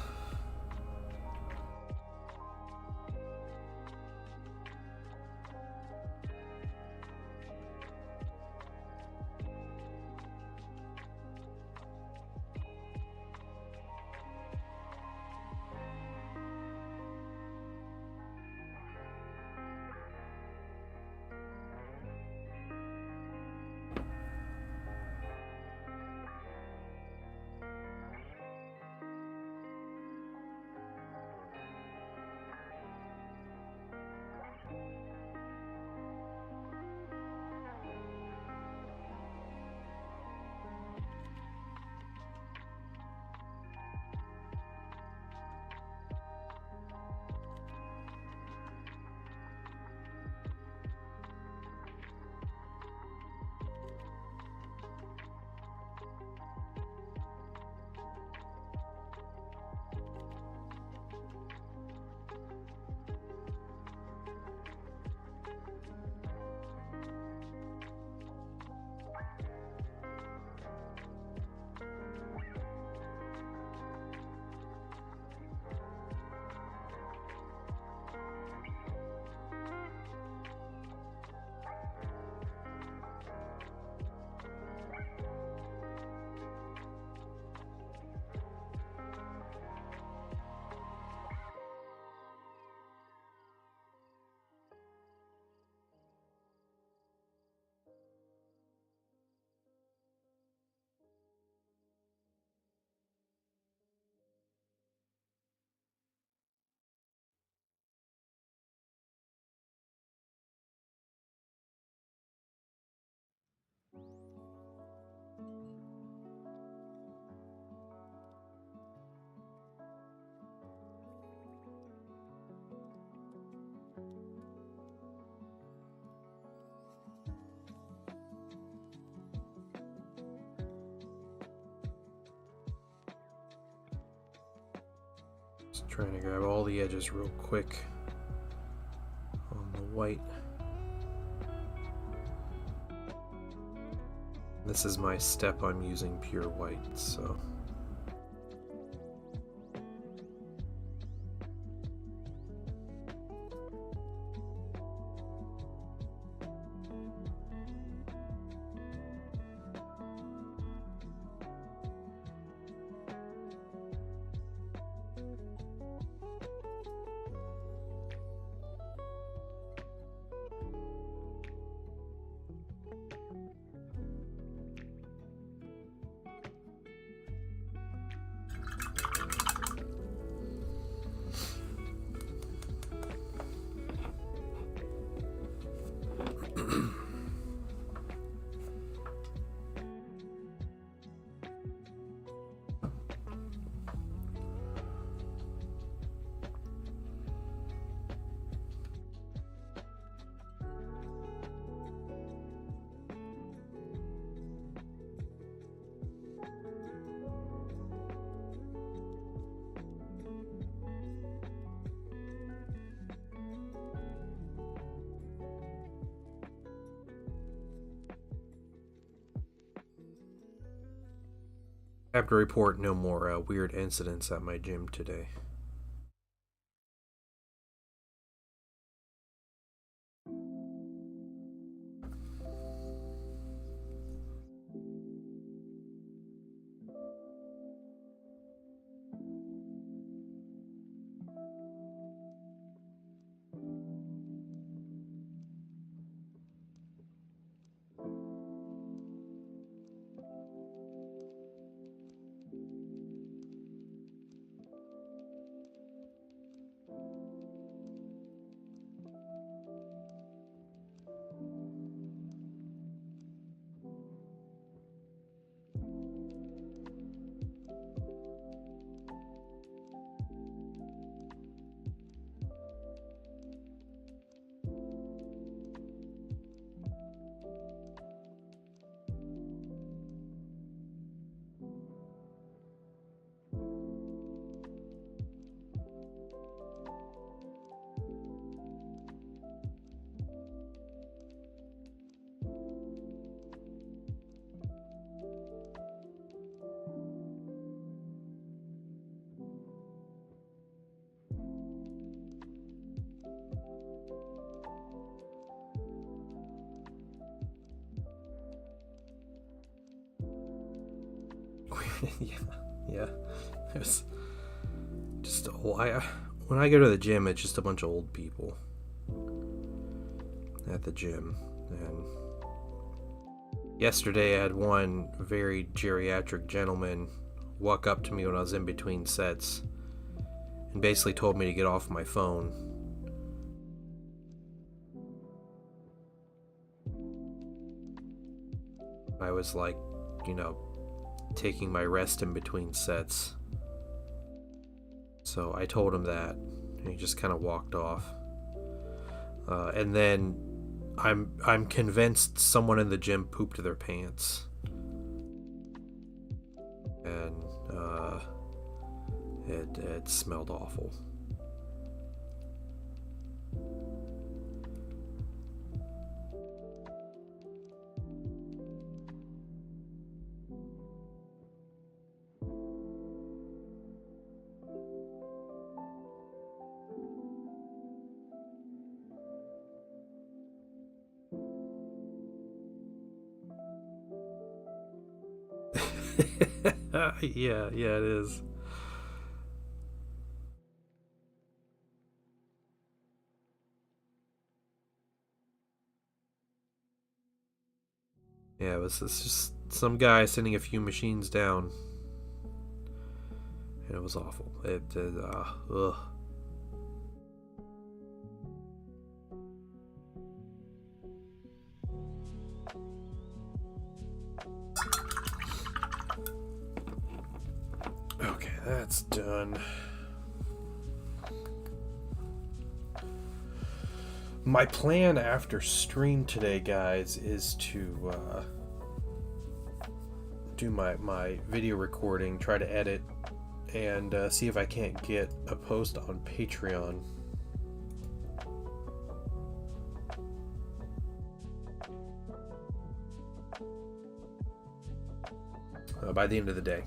Just trying to grab all the edges real quick on the white. This is my step I'm using pure white, so. I have to report no more weird incidents at my gym today. yeah. It was just when I go to the gym, it's just a bunch of old people at the gym. And yesterday, I had one very geriatric gentleman walk up to me when I was in between sets and basically told me to get off my phone. I was like, taking my rest in between sets. So I told him that, and he just kind of walked off. And then I'm convinced someone in the gym pooped their pants, and it smelled awful. yeah, it is. Yeah, it's just some guy sending a few machines down, and it was awful. Ugh. Okay, that's done. My plan after stream today, guys, is to do my video recording, try to edit and see if I can't get a post on Patreon. By the end of the day.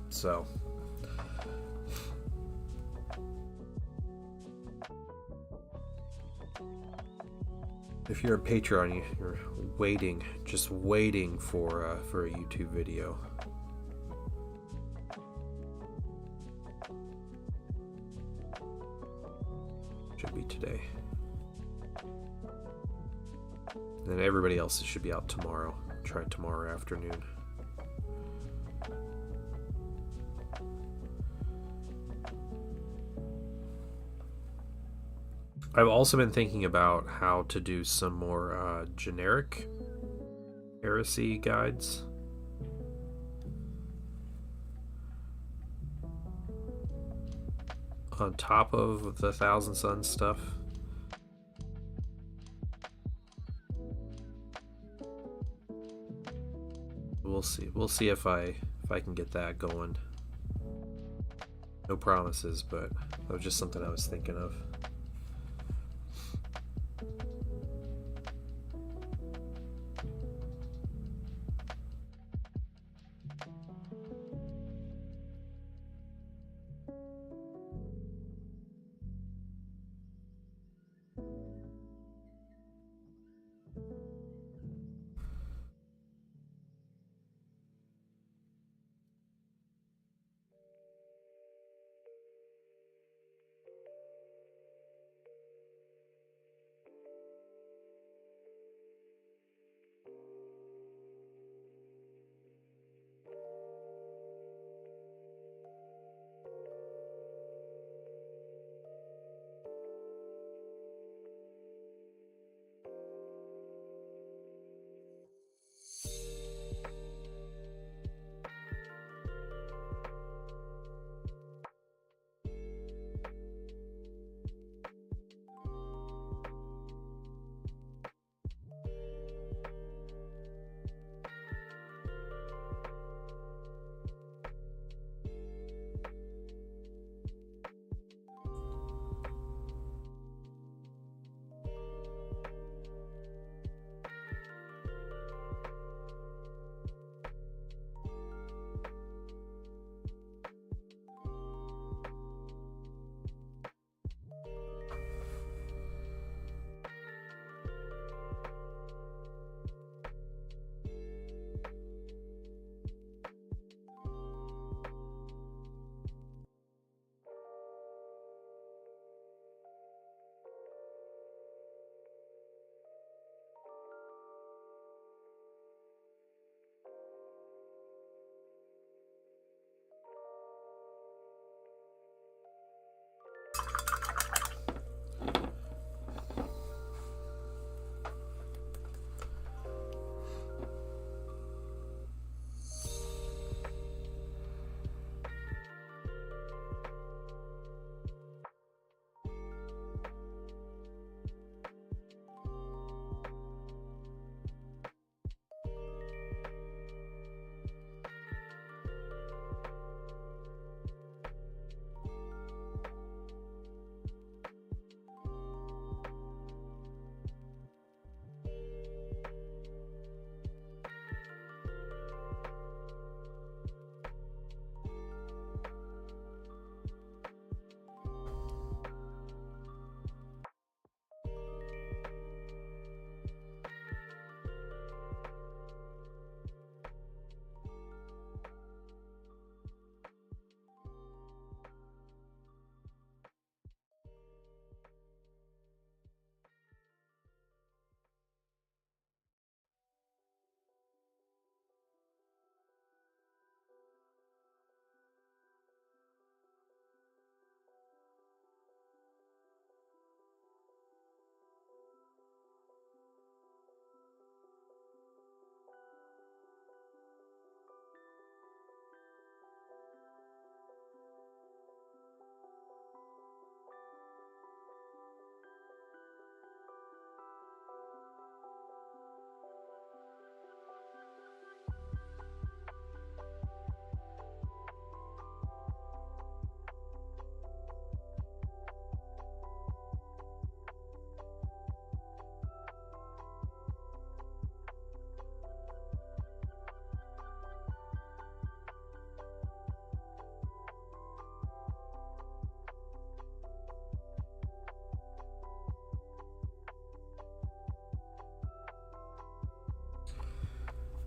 So if you're a Patreon, you're just waiting for a YouTube video. Should be today. And then everybody else should be out tomorrow. Try tomorrow afternoon. I've also been thinking about how to do some more generic heresy guides. On top of the Thousand Suns stuff. We'll see. We'll see if I can get that going. No promises, but that was just something I was thinking of.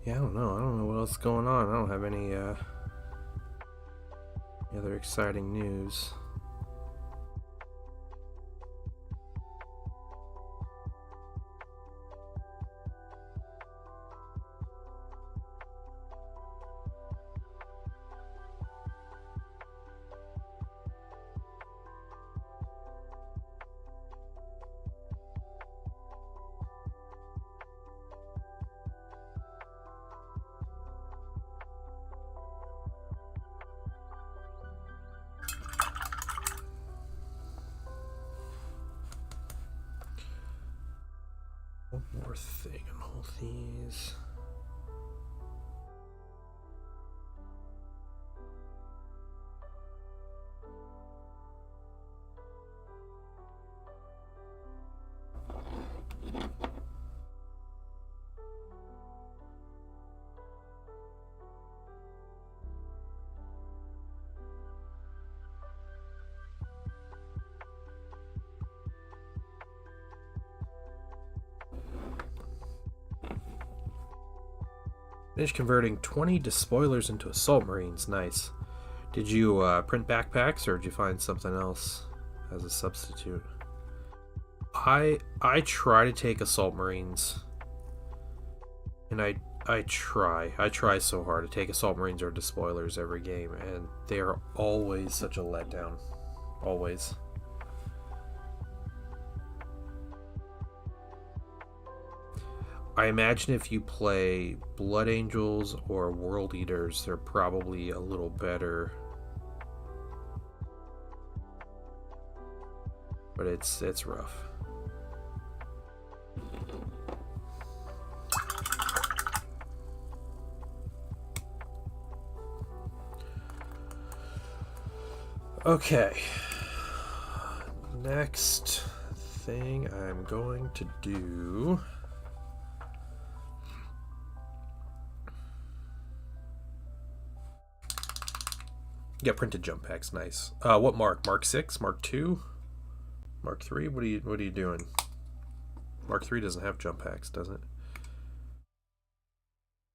Yeah, I don't know. I don't know what else is going on. I don't have any other exciting news. One more thing on all these. Finished converting 20 despoilers into assault marines. Nice. Did you print backpacks, or did you find something else as a substitute? I try to take assault marines, and I try so hard to take assault marines or despoilers every game, and they are always such a letdown. Always. I imagine if you play Blood Angels or World Eaters, they're probably a little better. But it's rough. Okay. Next thing I'm going to do. Yeah, printed jump packs, nice. What mark? Mark 6? Mark 2? Mark 3? What are you doing? Mark 3 doesn't have jump packs, does it?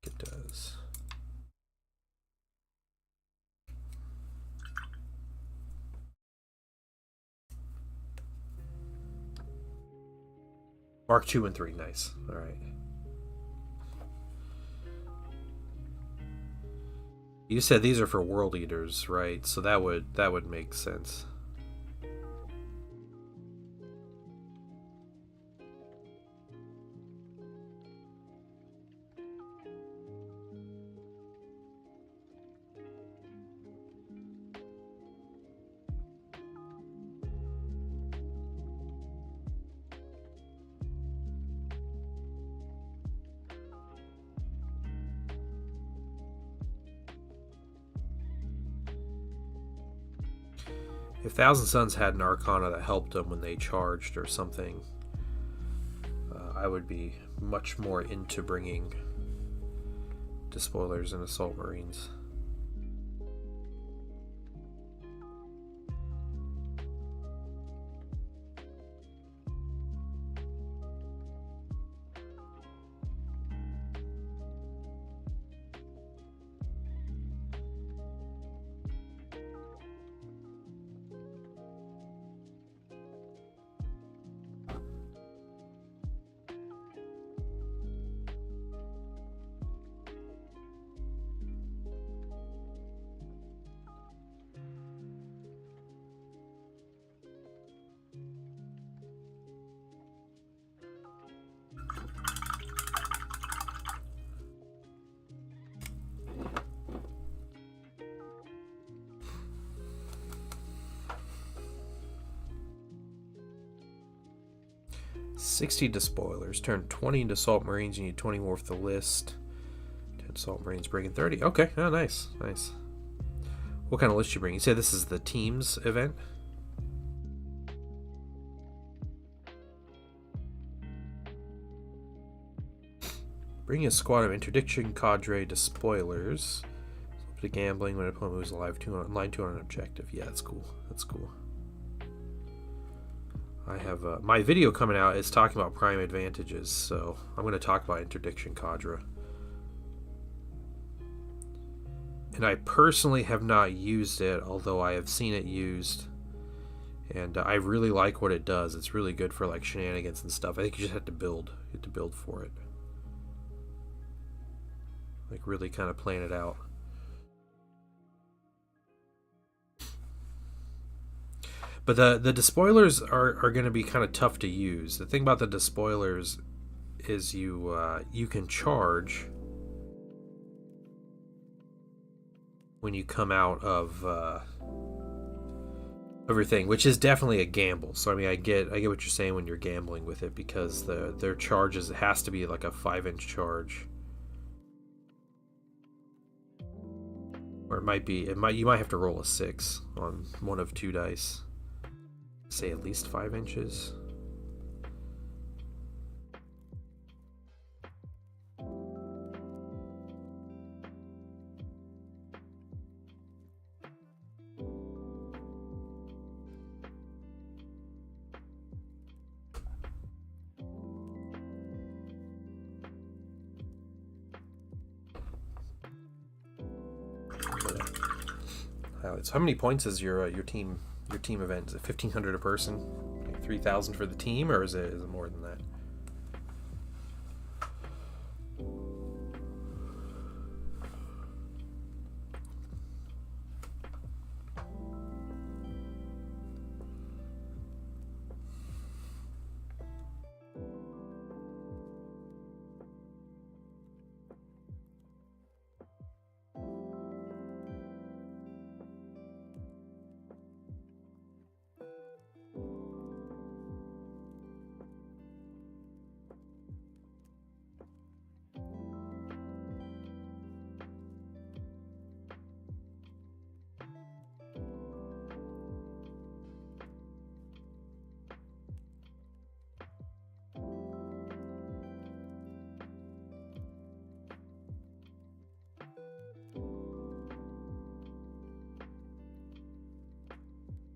It does. Mark 2 and 3, nice. Alright. You said these are for World Eaters, right? So that would make sense. If Thousand Suns had an Arcana that helped them when they charged or something, I would be much more into bringing Despoilers and Assault Marines. $60 Despoilers. Turn 20 into Assault Marines. You need 20 more for the list. 10 Assault Marines bringing 30. Okay, oh, nice, nice. What kind of list you bring? You say this is the teams event? Bring a squad of Interdiction Cadre Despoilers. The gambling when an opponent moves line 2 on an objective. Yeah, that's cool. That's cool. I have my video coming out is talking about prime advantages, so I'm going to talk about Interdiction Cadre. And I personally have not used it, although I have seen it used. And I really like what it does. It's really good for like shenanigans and stuff. I think you just have to build. You have to build for it. Like really kind of plan it out. But the despoilers are going to be kind of tough to use. The thing about the despoilers is you can charge when you come out of everything, which is definitely a gamble. So I mean, I get what you're saying when you're gambling with it, because their charges, it has to be like a 5-inch charge, or you might have to roll a 6 on one of 2 dice. Say at least 5 inches. So how many points is your team event? Is it 1,500 a person? 3,000 for the team, or is it more than that?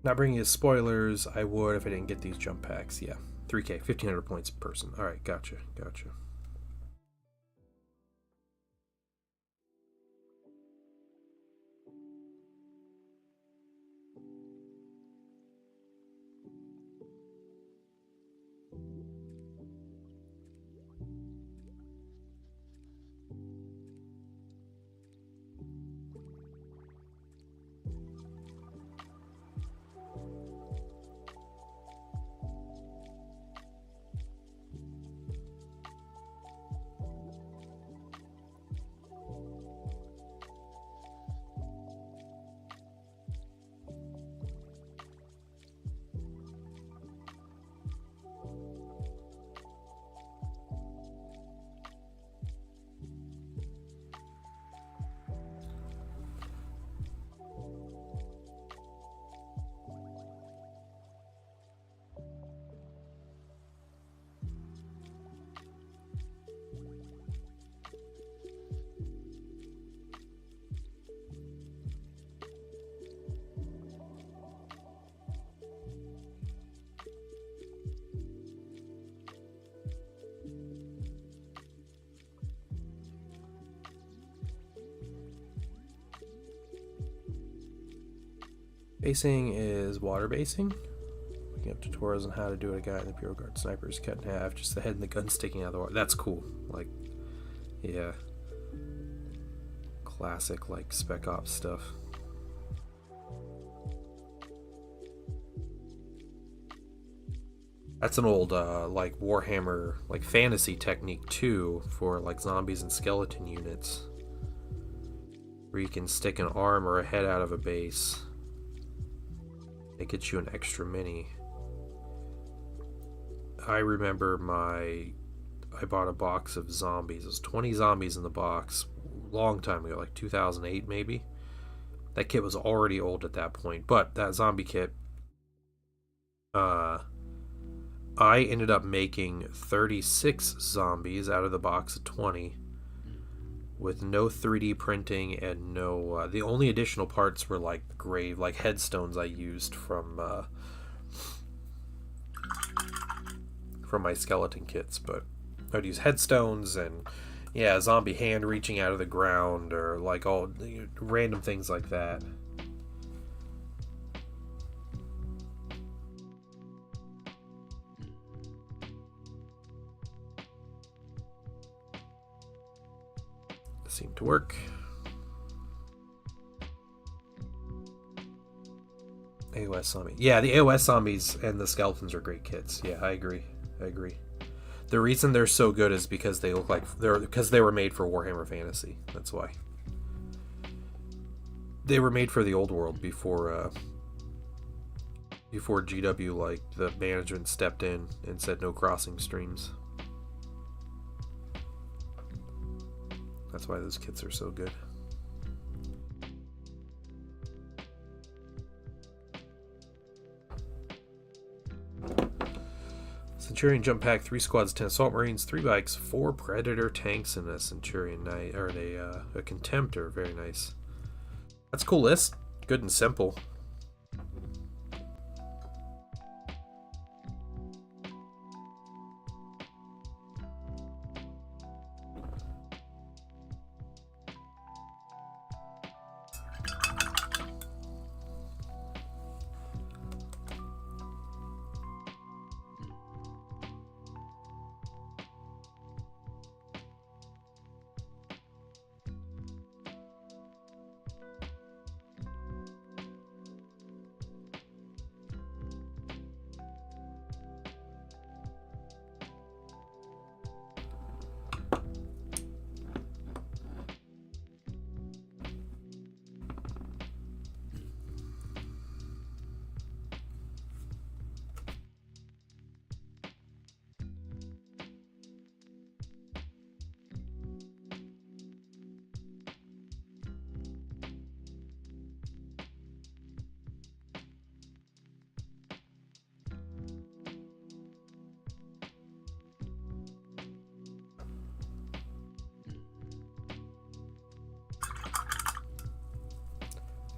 Not bringing you spoilers, I would if I didn't get these jump packs. Yeah, 3K, 1,500 points per person. All right, gotcha. Basing is water basing. Looking up tutorials on how to do it. A guy in the Bureau Guard sniper is cut in half, just the head and the gun sticking out of the water. That's cool. Like, yeah. Classic, like, Spec Ops stuff. That's an old, like, Warhammer, like, fantasy technique, too, for, like, zombies and skeleton units. Where you can stick an arm or a head out of a base. It gets you an extra mini. I remember I bought a box of zombies. It was 20 zombies in the box. Long time ago, like 2008 maybe. That kit was already old at that point. But that zombie kit, I ended up making 36 zombies out of the box of 20. With no 3D printing and no... the only additional parts were like grave, like headstones I used from my skeleton kits. But I'd use headstones and, Yeah, a zombie hand reaching out of the ground, or like all random things like that. Seemed to work. AOS zombie. Yeah, the AOS zombies and the skeletons are great kits. Yeah, I agree. The reason they're so good is because they look like they were made for Warhammer Fantasy. That's why. They were made for the old world before GW, like, the management stepped in and said no crossing streams. That's why those kits are so good. Centurion jump pack, 3 squads, 10 assault marines, 3 bikes, 4 predator tanks, and a Centurion knight, or a contemptor. Very nice. That's a cool list. Good and simple.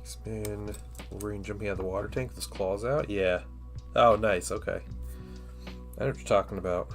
Spin. Wolverine jumping out of the water tank with his claws out? Yeah. Oh, nice. Okay. I know what you're talking about.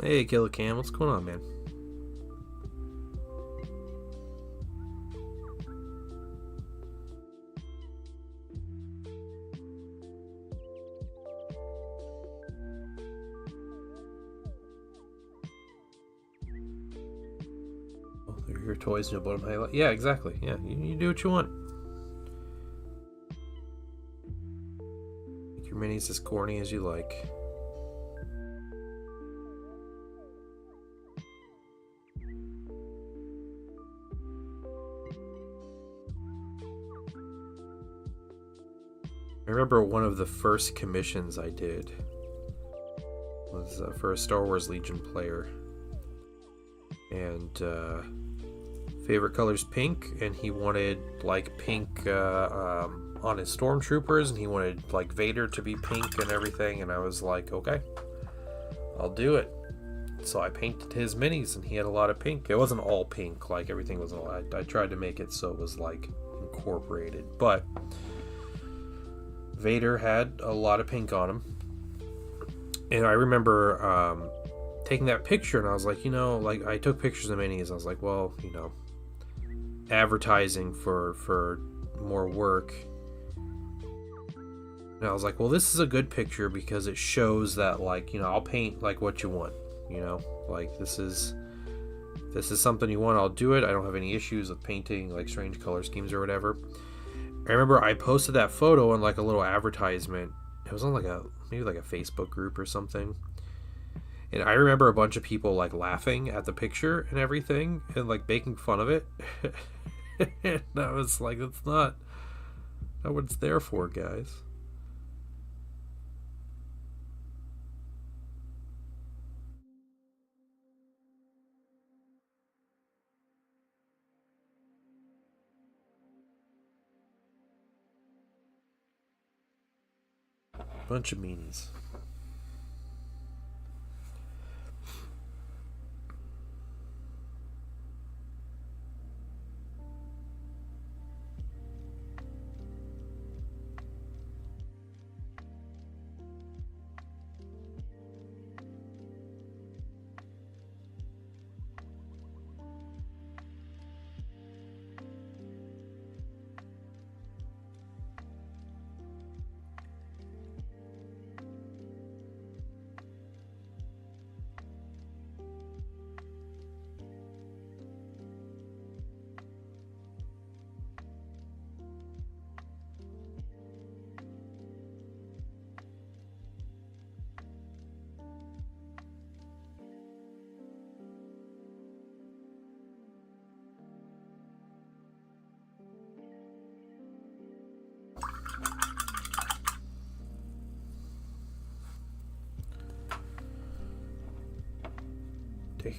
Hey, Killer Cam, what's going on, man? Oh, they're your toys, no bottom highlight. Yeah, exactly. Yeah, you do what you want. Make your minis as corny as you like. I remember one of the first commissions I did was for a Star Wars Legion player, and favorite color's pink, and he wanted like pink on his stormtroopers, and he wanted like Vader to be pink and everything, and I was like, okay, I'll do it. So I painted his minis, and he had a lot of pink. It wasn't all pink, like everything was all. I tried to make it so it was like incorporated, but Vader had a lot of pink on him. And I remember taking that picture, and I was like, like I took pictures of minis. I was like, well, advertising for more work. And I was like, well, this is a good picture because it shows that, like, I'll paint like what you want. Like this is this is something you want, I'll do it. I don't have any issues with painting like strange color schemes or whatever. I remember I posted that photo on like a little advertisement. It was on like maybe like a Facebook group or something. And I remember a bunch of people like laughing at the picture and everything and like making fun of it. And I was like, that's not what it's there for, guys. Bunch of meanies.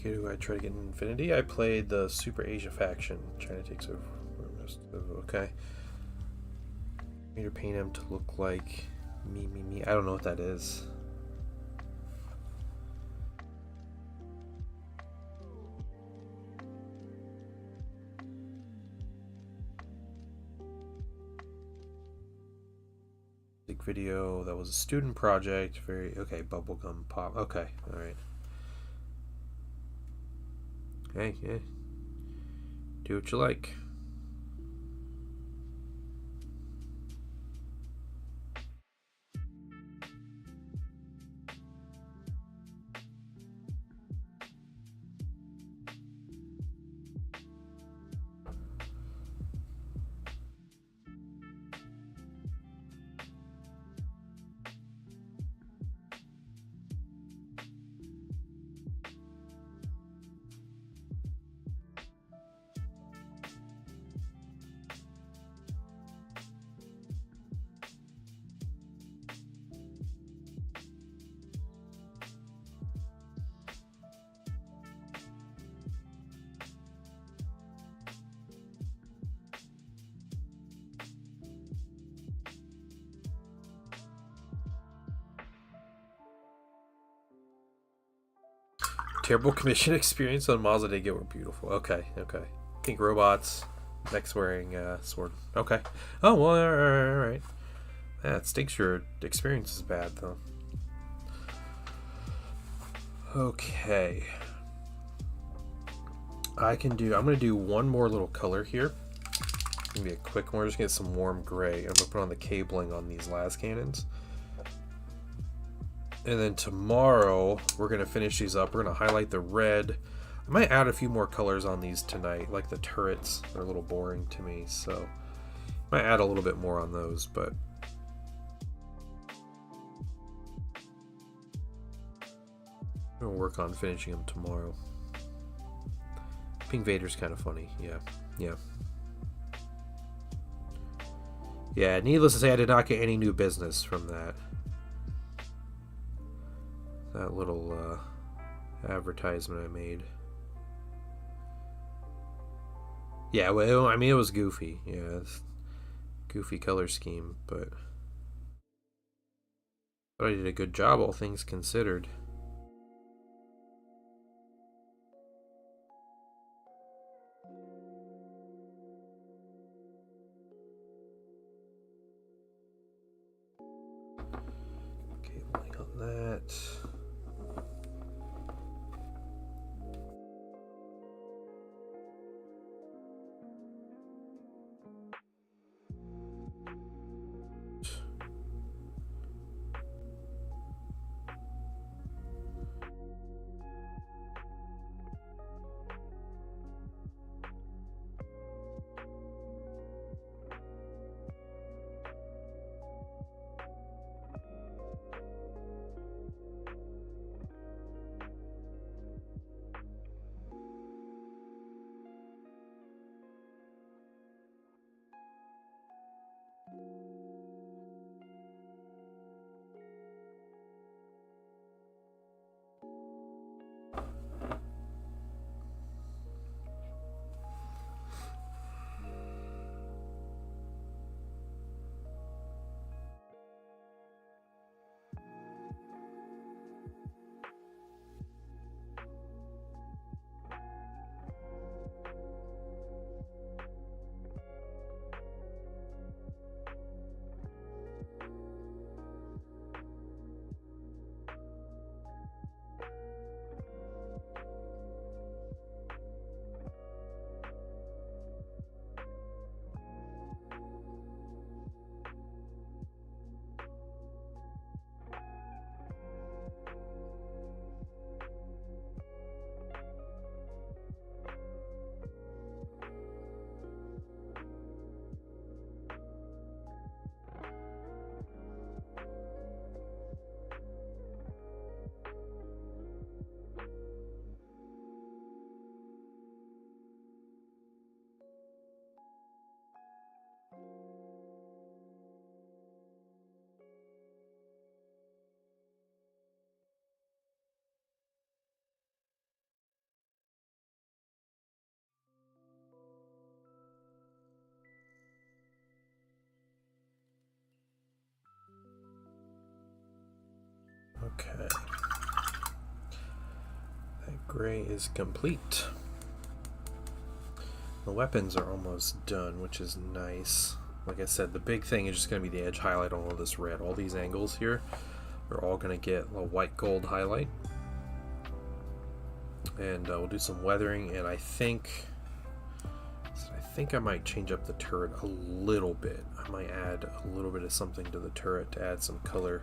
Who I try to get in Infinity. I played the Super Asia faction. China takes over. Okay. Made her paint him to look like me. I don't know what that is. Music video. That was a student project. Okay. Bubblegum pop. Okay. All right. Hey, yeah. Do what you like. Terrible commission experience on Mazda they get were beautiful. Okay. Pink robots, next wearing sword. Okay. Oh, well, all right. Yeah, it stinks your experience is bad, though. Okay. I'm going to do one more little color here. It's going to be a quick one. We're just going to get some warm gray. I'm going to put on the cabling on these las cannons. And then tomorrow, we're going to finish these up. We're going to highlight the red. I might add a few more colors on these tonight, like the turrets. They're a little boring to me, so I might add a little bit more on those, but I'm going to work on finishing them tomorrow. Pink Vader's kind of funny, yeah. Yeah, needless to say, I did not get any new business from that little advertisement I made. Yeah, well, I mean, it was goofy. Yeah, goofy color scheme, but I did a good job, all things considered. Okay, blank on that. Okay. That gray is complete. The weapons are almost done, which is nice. Like I said, the big thing is just going to be the edge highlight on all this red. All these angles here are all going to get a white gold highlight. And we'll do some weathering, and I think I might change up the turret a little bit. I might add a little bit of something to the turret to add some color,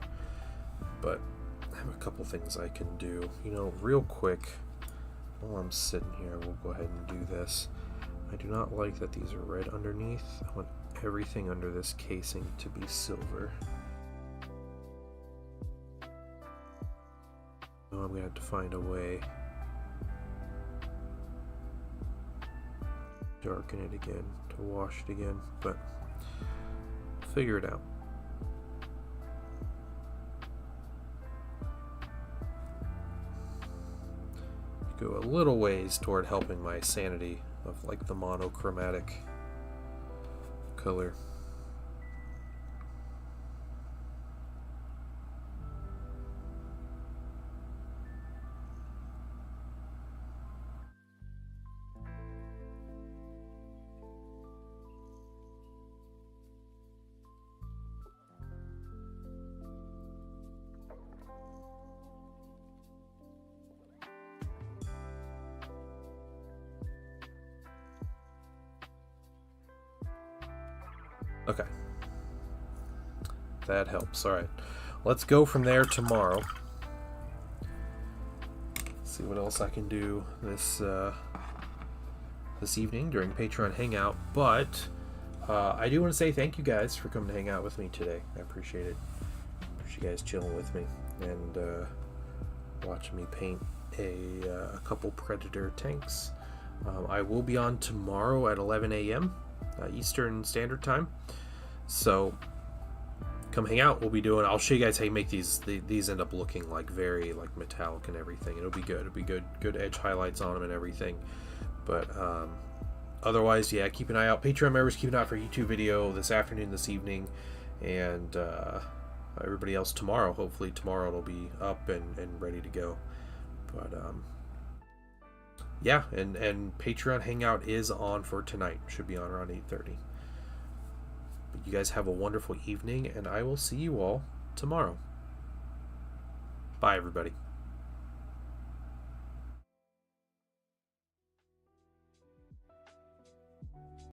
but I have a couple things I can do. You know, real quick, while I'm sitting here, we'll go ahead and do this. I do not like that these are red underneath. I want everything under this casing to be silver. So I'm going to have to find a way to darken it again, to wash it again, but figure it out. Go a little ways toward helping my sanity of like the monochromatic color. Okay. That helps. Alright. Let's go from there tomorrow. See what else I can do this evening during Patreon Hangout. But I do want to say thank you guys for coming to hang out with me today. I appreciate it. Appreciate you guys chilling with me and watching me paint a couple Predator tanks. I will be on tomorrow at 11 a.m. Eastern Standard Time, so come hang out. We'll be doing, I'll show you guys how you make these end up looking like very like metallic and everything. It'll be good edge highlights on them and everything. But otherwise, yeah, keep an eye out. Patreon members, keep an eye out for YouTube video this afternoon, this evening, and everybody else tomorrow. Hopefully tomorrow it'll be up and ready to go. But yeah, and Patreon Hangout is on for tonight. Should be on around 8:30. But you guys have a wonderful evening, and I will see you all tomorrow. Bye, everybody.